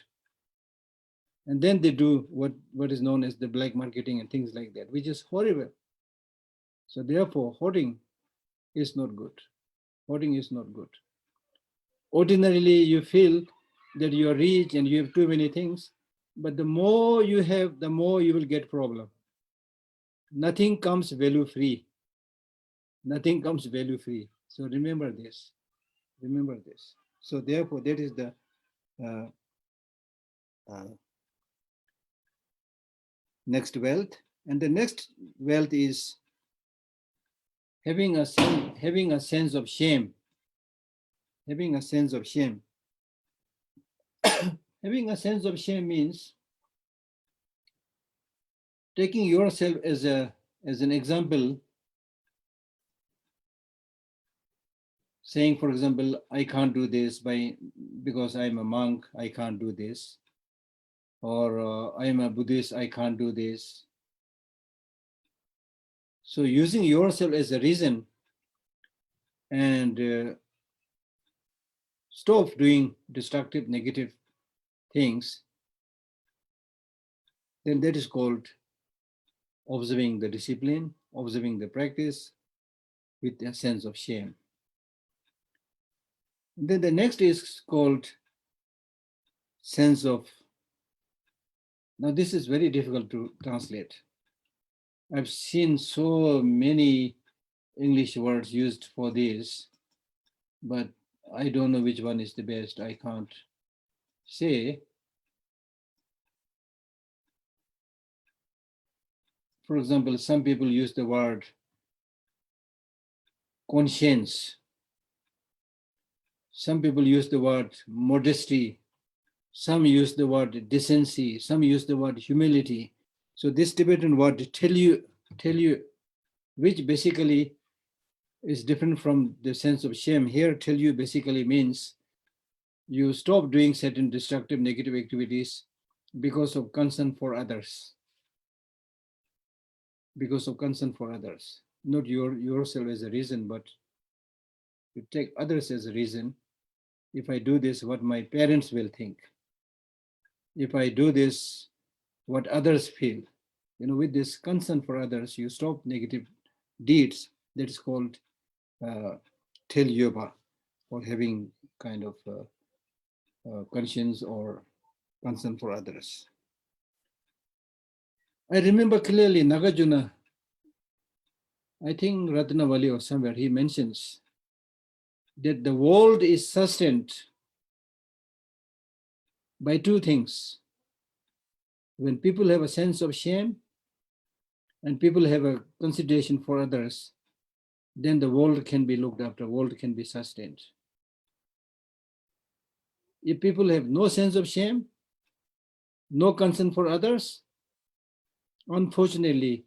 And then they do what is known as the black marketing and things like that, which is horrible. So therefore, hoarding is not good. Hoarding is not good. Ordinarily, you feel that you are rich and you have too many things. But the more you have, the more you will get problem. Nothing comes value free. Nothing comes value free. So remember this. Remember this. So therefore, that is the uh, uh, next wealth. And the next wealth is having a sense of shame. Having a sense of shame. Having a sense of shame means taking yourself as an example, saying, for example, I can't do this because I'm a monk, I can't do this, or I'm a Buddhist, I can't do this. So using yourself as a reason and stop doing destructive, negative things, then that is called observing the discipline, observing the practice with a sense of shame. And then the next is called sense of, now this is very difficult to translate. I've seen so many English words used for this, but I don't know which one is the best. I can't say. For example, some people use the word conscience. Some people use the word modesty. Some use the word decency. Some use the word humility. So this Tibetan word tell you, which basically is different from the sense of shame. Here, tell you basically means you stop doing certain destructive negative activities because of concern for others. Because of concern for others. Not yourself as a reason, but you take others as a reason. If I do this, what my parents will think. If I do this, what others feel. With this concern for others, you stop negative deeds. That is called tel yoba, or having kind of conscience or concern for others. I remember clearly Nagarjuna, I think Ratnavali or somewhere, he mentions that the world is sustained by two things. When people have a sense of shame and people have a consideration for others, then the world can be looked after, world can be sustained. If people have no sense of shame, no concern for others, unfortunately,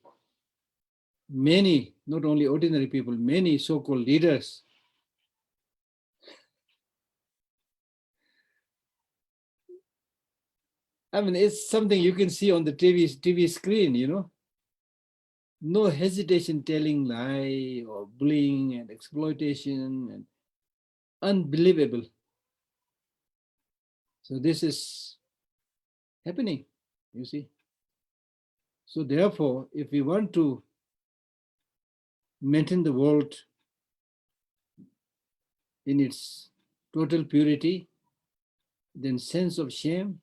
many, not only ordinary people, many so-called leaders, I mean, it's something you can see on the TV screen, no hesitation telling lie or bullying and exploitation, and unbelievable. So this is happening, you see. So therefore, if we want to maintain the world in its total purity, then sense of shame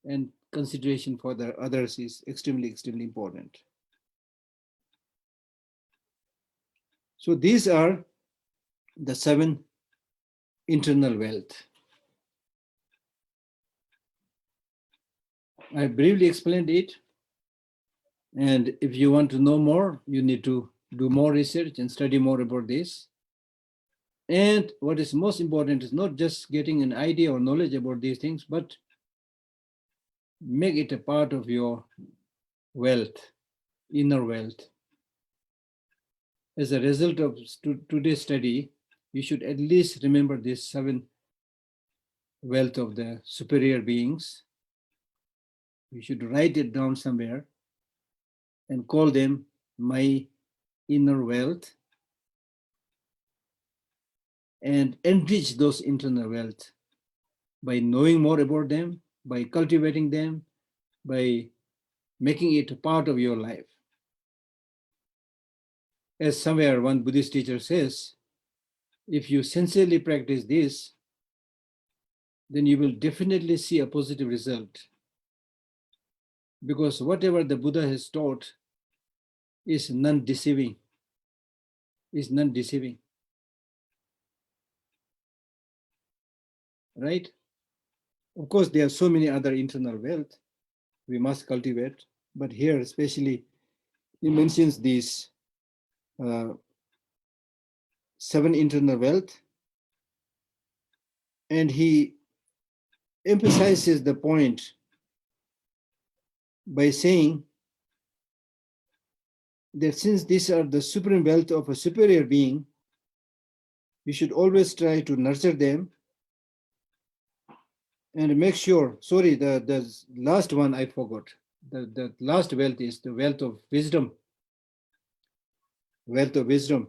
and consideration for the others is extremely, extremely important. So these are the 7 internal wealth. I briefly explained it. And if you want to know more, you need to do more research and study more about this. And what is most important is not just getting an idea or knowledge about these things, but make it a part of your wealth, inner wealth. As a result of today's study, you should at least remember these 7 wealth of the superior beings. You should write it down somewhere and call them my inner wealth, and enrich those internal wealth by knowing more about them, by cultivating them, by making it a part of your life. As somewhere one Buddhist teacher says, if you sincerely practice this, then you will definitely see a positive result. Because whatever the Buddha has taught is non-deceiving, right? Of course, there are so many other internal wealth we must cultivate, but here especially he mentions these 7 internal wealth, and he emphasizes the point by saying that since these are the supreme wealth of a superior being, you should always try to nurture them and make sure, sorry, the last one I forgot. The last wealth is the wealth of wisdom. Wealth of wisdom.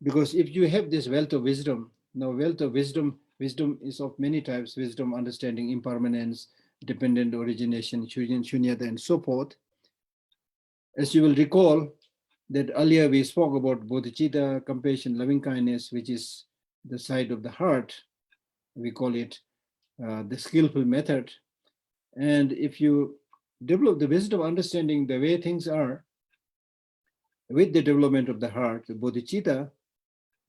Because if you have this wealth of wisdom, now wealth of wisdom is of many types: wisdom, understanding, impermanence, dependent origination, shunyata, and so forth. As you will recall, that earlier we spoke about bodhicitta, compassion, loving kindness, which is the side of the heart. We call it the skillful method. And if you develop the wisdom, understanding the way things are, with the development of the heart, the bodhicitta,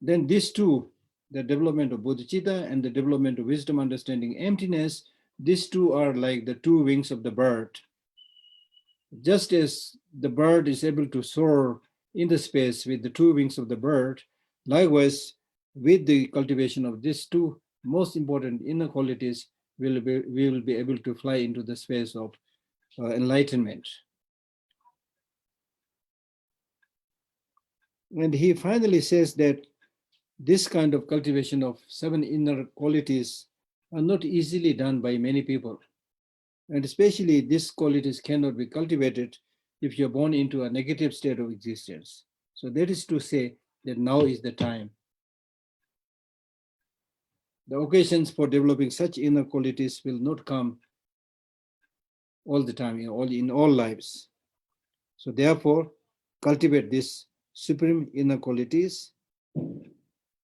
then these two, the development of bodhicitta and the development of wisdom, understanding, emptiness, these two are like the two wings of the bird. Just as the bird is able to soar in the space with the two wings of the bird, likewise, with the cultivation of these two most important inner qualities, we will be able to fly into the space of enlightenment. And he finally says that this kind of cultivation of 7 inner qualities are not easily done by many people. And especially these qualities cannot be cultivated if you're born into a negative state of existence. So that is to say that now is the time. The occasions for developing such inner qualities will not come all the time, in all lives. So therefore, cultivate these supreme inner qualities.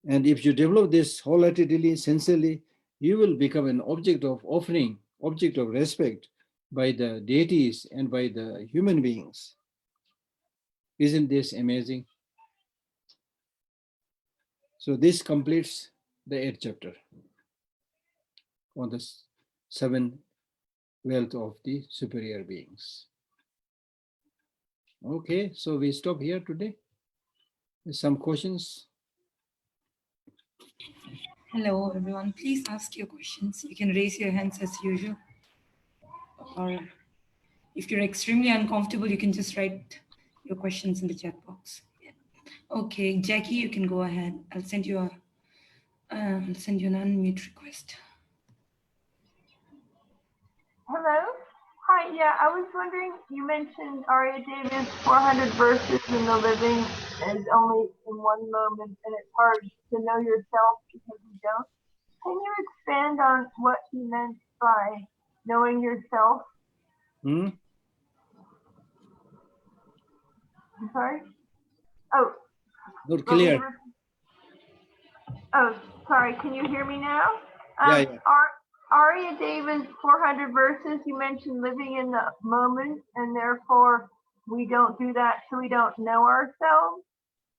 And if you develop this wholeheartedly, sincerely, you will become an object of offering, object of respect by the deities and by the human beings. Isn't this amazing? So this completes the 8th chapter on the 7 wealth of the superior beings. Okay, so we stop here today. Some questions? Hello, everyone. Please ask your questions. You can raise your hands as usual. Or if you're extremely uncomfortable, you can just write your questions in the chat box. Yeah. Okay, Jackie, you can go ahead. I'll send you an unmute request. Hello. Hi. Yeah, I was wondering, you mentioned Arya Davis 400 verses in the living is only in one moment, and it's hard to know yourself because you don't. Can you expand on what he meant by knowing yourself? I'm sorry? Oh. Not clear. Oh, sorry. Can you hear me now? Yeah. Arya Davis 400 verses, you mentioned living in the moment, and therefore we don't do that so we don't know ourselves.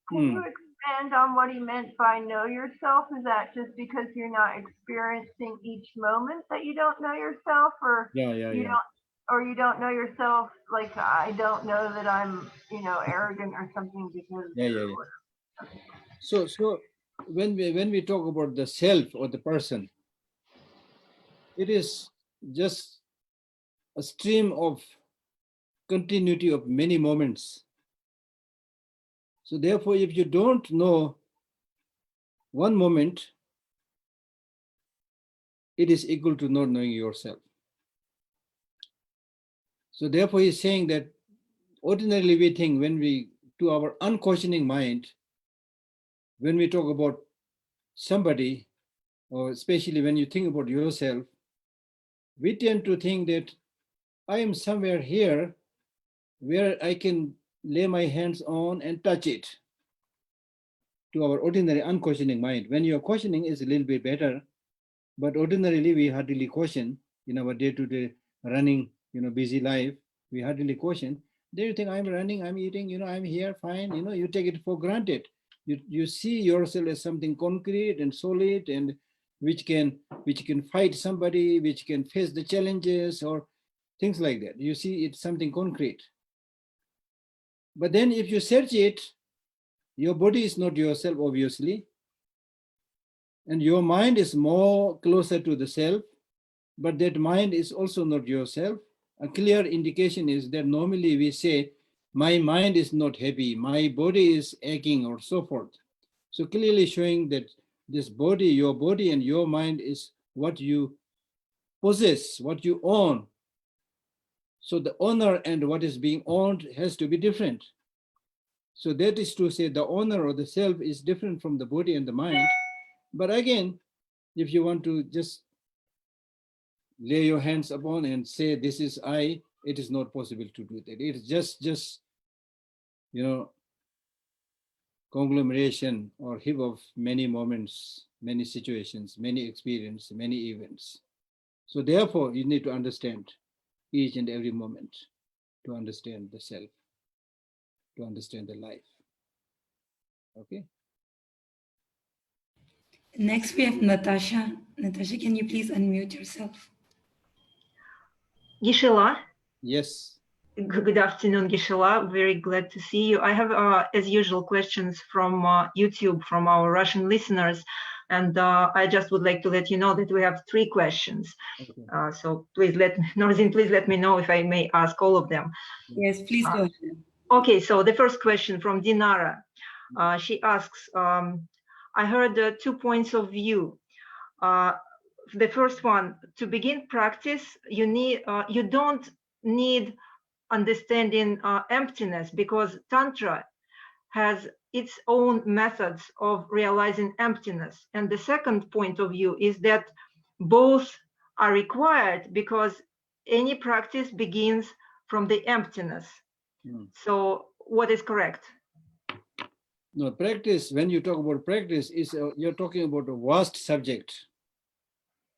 Can you expand on what he meant by know yourself? Is that just because you're not experiencing each moment that you don't know yourself, or you don't know yourself, like I don't know that I'm, arrogant or something because So when we talk about the self or the person, it is just a stream of continuity of many moments. So therefore, if you don't know one moment, it is equal to not knowing yourself. So therefore, he's saying that ordinarily we think, when we, to our unquestioning mind, when we talk about somebody, or especially when you think about yourself, we tend to think that I am somewhere here where I can lay my hands on and touch it. to our ordinary unquestioning mind. When you're questioning, it's a little bit better, but ordinarily we hardly question in our day-to-day running, busy life. We hardly question. Then you think, I'm running, I'm eating, I'm here, fine. You take it for granted. You see yourself as something concrete and solid, and which can fight somebody, which can face the challenges or things like that. You see it's something concrete. But then if you search it, your body is not yourself, obviously, and your mind is more closer to the self, but that mind is also not yourself. A clear indication is that normally we say, my mind is not happy, my body is aching, or so forth. So clearly showing that this body, your body and your mind is what you possess, what you own. So the owner and what is being owned has to be different. So that is to say the owner or the self is different from the body and the mind. But again, if you want to just lay your hands upon and say, this is I, it is not possible to do that. It's just conglomeration or heap of many moments, many situations, many experiences, many events. So therefore, you need to understand each and every moment to understand the self, to understand the life. Okay. Next, we have Natasha. Natasha, can you please unmute yourself? Geshe, Yes. good afternoon, Geshe. Very glad to see you. I have, as usual, questions from YouTube from our Russian listeners, and I just would like to let you know that we have 3 questions. Okay. So please Norzin, please let me know if I may ask all of them. Yes, please go ahead. Okay, so the first question from Dinara. She asks, I heard 2 points of view. The first one, to begin practice, you don't need understanding emptiness, because Tantra has its own methods of realizing emptiness. And the second point of view is that both are required, because any practice begins from the emptiness. So what is correct? No, practice, when you talk about practice, you're talking about a vast subject.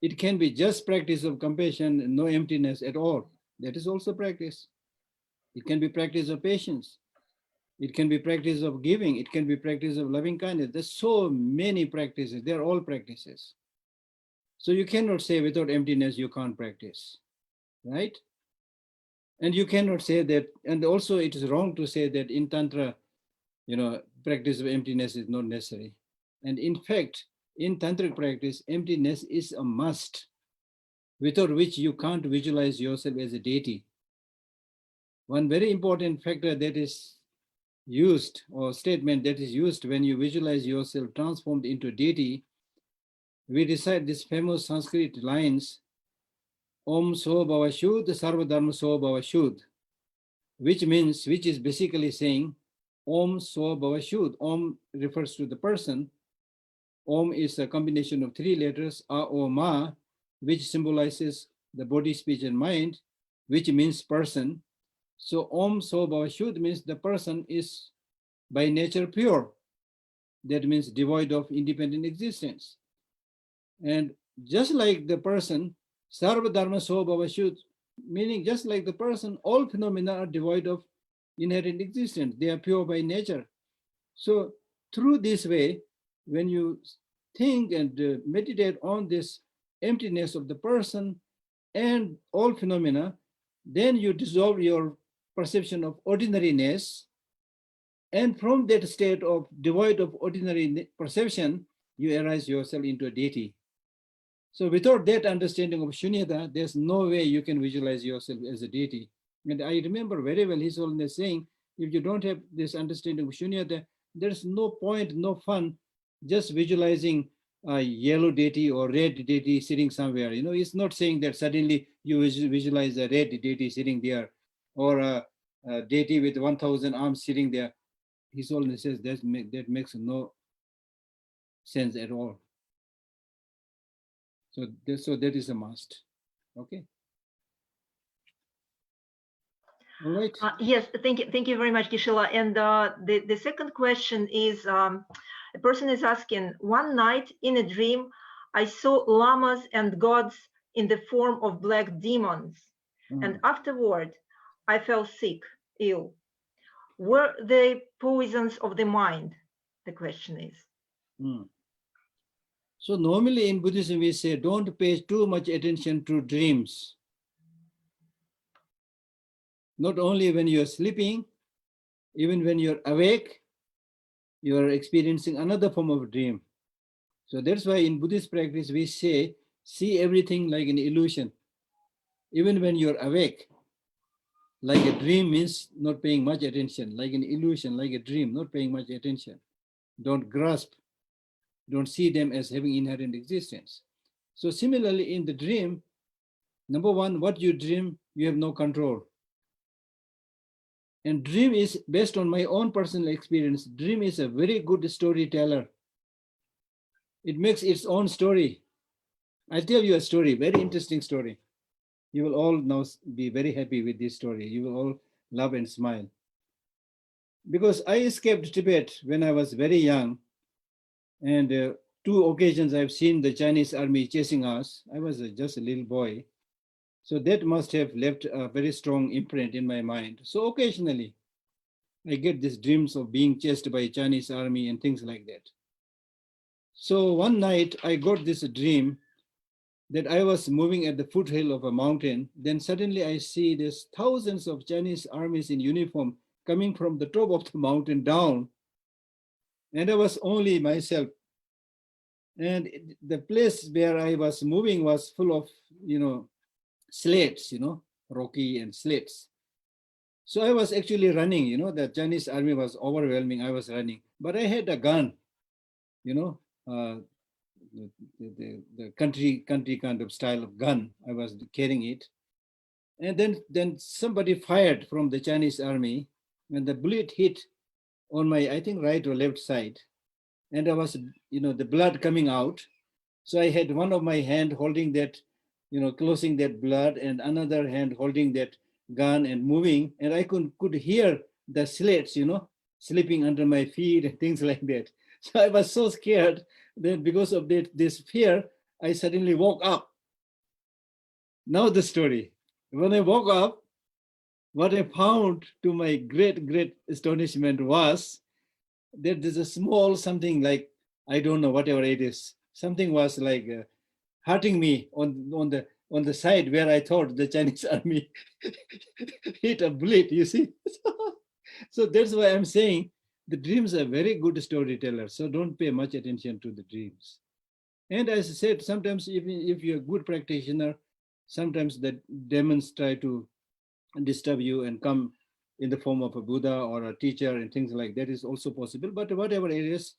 It can be just practice of compassion and no emptiness at all. That is also practice. It can be practice of patience. It can be practice of giving. It can be practice of loving kindness. There's so many practices. They're all practices. So you cannot say without emptiness you can't practice, right? And you cannot say that, and also it is wrong to say that in Tantra, practice of emptiness is not necessary. And in fact, in tantric practice, emptiness is a must, without which you can't visualize yourself as a deity. One very important factor that is used, or statement that is used when you visualize yourself transformed into deity, we recite these famous Sanskrit lines, Om So Bhava Shud, Sarva Dharma So Bhava Shud, which is basically saying, Om So Bhava Shud. Om refers to the person. Om is a combination of 3 letters, A, O, Ma, which symbolizes the body, speech, and mind, which means person. So Om So Bhava Shud means the person is by nature pure. That means devoid of independent existence. And just like the person, Sarva Dharma So Bhava Shud, meaning just like the person, all phenomena are devoid of inherent existence. They are pure by nature. So through this way, when you think and meditate on this emptiness of the person and all phenomena, then you dissolve your perception of ordinariness. And from that state of devoid of ordinary perception, you arise yourself into a deity. So without that understanding of shunyata, there's no way you can visualize yourself as a deity. And I remember very well His Holiness saying, if you don't have this understanding of shunyata, there's no point, no fun, just visualizing a yellow deity or red deity sitting somewhere. It's not saying that suddenly you visualize a red deity sitting there, or a deity with 1,000 arms sitting there. His Holiness says that makes no sense at all. So that is a must. Okay. All right. Yes, thank you very much, Geshe. And the second question is The person is asking, one night in a dream, I saw lamas and gods in the form of black demons. And afterward, I felt sick, ill. Were they poisons of the mind? The question is. So normally in Buddhism, we say, don't pay too much attention to dreams. Not only when you're sleeping, even when you're awake, you're experiencing another form of dream. So that's why in Buddhist practice, we say, see everything like an illusion. Even when you're awake, like a dream means not paying much attention, like an illusion, like a dream, not paying much attention. Don't grasp, don't see them as having inherent existence. So similarly in the dream, number one, what you dream, you have no control. And dream is based on my own personal experience. Dream is a very good storyteller. It makes its own story. I'll tell you a story, very interesting story. You will all now be very happy with this story. You will all love and smile. Because I escaped Tibet when I was very young, and 2 occasions I've seen the Chinese army chasing us. I was just a little boy. So that must have left a very strong imprint in my mind. So occasionally, I get these dreams of being chased by Chinese army and things like that. So one night I got this dream that I was moving at the foothill of a mountain. Then suddenly I see there's thousands of Chinese armies in uniform coming from the top of the mountain down. And I was only myself. And the place where I was moving was full of, slates, rocky and slates. So I was actually running, the Chinese army was overwhelming. I was running, but I had a gun, the country kind of style of gun. I was carrying it. And then somebody fired from the Chinese army, and the bullet hit on my, I think, right or left side. And I was, the blood coming out. So I had one of my hand holding that, closing that blood, and another hand holding that gun and moving. And I could hear the slats, slipping under my feet and things like that. So I was so scared that because of this fear, I suddenly woke up. Now the story. When I woke up, what I found to my great astonishment was that there's a small something like, I don't know, whatever it is. Something was like hurting me on the side where I thought the Chinese army hit a bullet, you see. So that's why I'm saying the dreams are very good storytellers. So don't pay much attention to the dreams. And as I said, sometimes if you're a good practitioner, sometimes the demons try to disturb you and come in the form of a Buddha or a teacher and things like that is also possible. But whatever it is,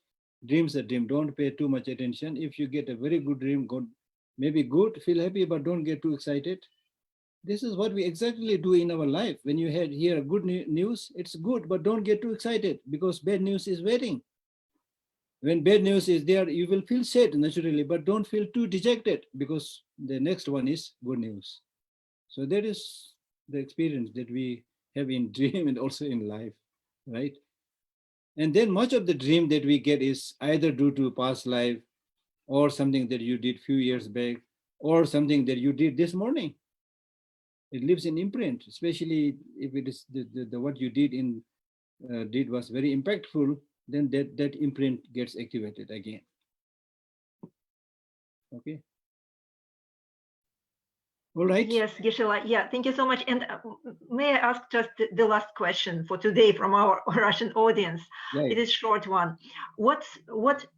dreams are dream. Don't pay too much attention. If you get a very good dream, maybe good, feel happy, but don't get too excited. This is what we exactly do in our life. When you hear good news, it's good, but don't get too excited because bad news is waiting. When bad news is there, you will feel sad naturally, but don't feel too dejected because the next one is good news. So that is the experience that we have in dream and also in life, right? And then much of the dream that we get is either due to past life or something that you did few years back or something that you did this morning. It leaves an imprint, especially if it is the what you did was very impactful, then that imprint gets activated again. Okay. All right. Yes, Geshe, yeah, thank you so much. And may I ask just the last question for today from our Russian audience? Right. It is a short one. What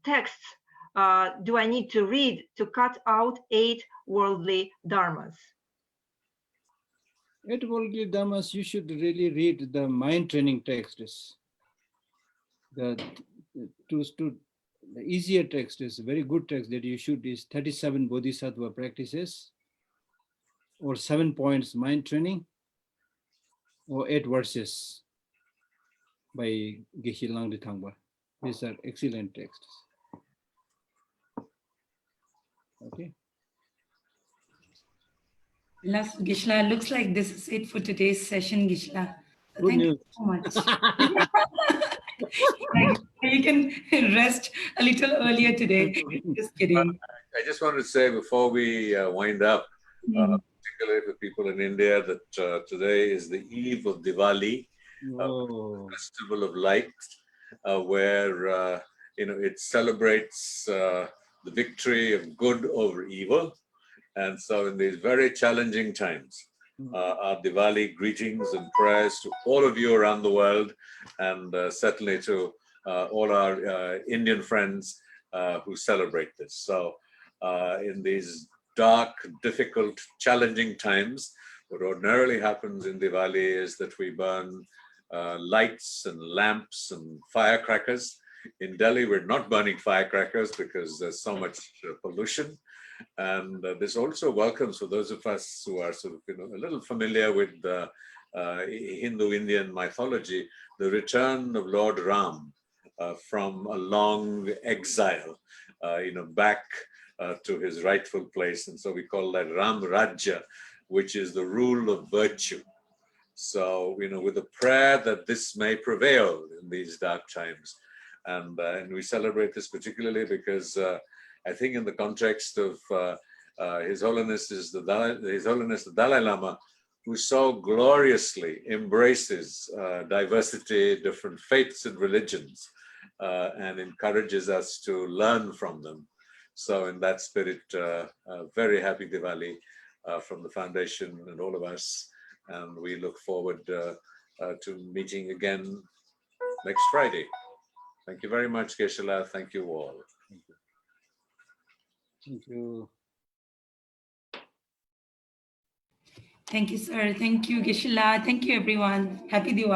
texts do I need to read to cut out 8 worldly dharmas? 8 worldly dharmas, you should really read the mind training texts. The easier text is a very good text that you should is 37 Bodhisattva practices or 7 points mind training or 8 verses by Geshe Lhakdor. These are excellent texts. Okay. Gishla, looks like this is it for today's session, Gishla. Good Thank news. you so much. You can rest a little earlier today. Just kidding. I just wanted to say before we wind up, particularly for people in India, that today is the eve of Diwali, Festival of Lights, where it celebrates the victory of good over evil. And so in these very challenging times, our Diwali greetings and prayers to all of you around the world, and certainly to all our Indian friends who celebrate this. So in these dark, difficult, challenging times, what ordinarily happens in Diwali is that we burn lights and lamps and firecrackers. In Delhi, we're not burning firecrackers because there's so much pollution. And this also welcomes, for those of us who are sort of a little familiar with Hindu-Indian mythology, the return of Lord Ram from a long exile, back to his rightful place. And so we call that Ram Rajya, which is the rule of virtue. So, with a prayer that this may prevail in these dark times. And we celebrate this particularly because I think in the context of His Holiness the Dalai Lama, who so gloriously embraces diversity, different faiths and religions, and encourages us to learn from them. So in that spirit, very happy Diwali from the foundation and all of us. And we look forward to meeting again next Friday. Thank you very much, Geshe Lhakdor. Thank you all. Thank you. Thank you, sir. Thank you, Geshe Lhakdor. Thank you, everyone. Happy Diwali.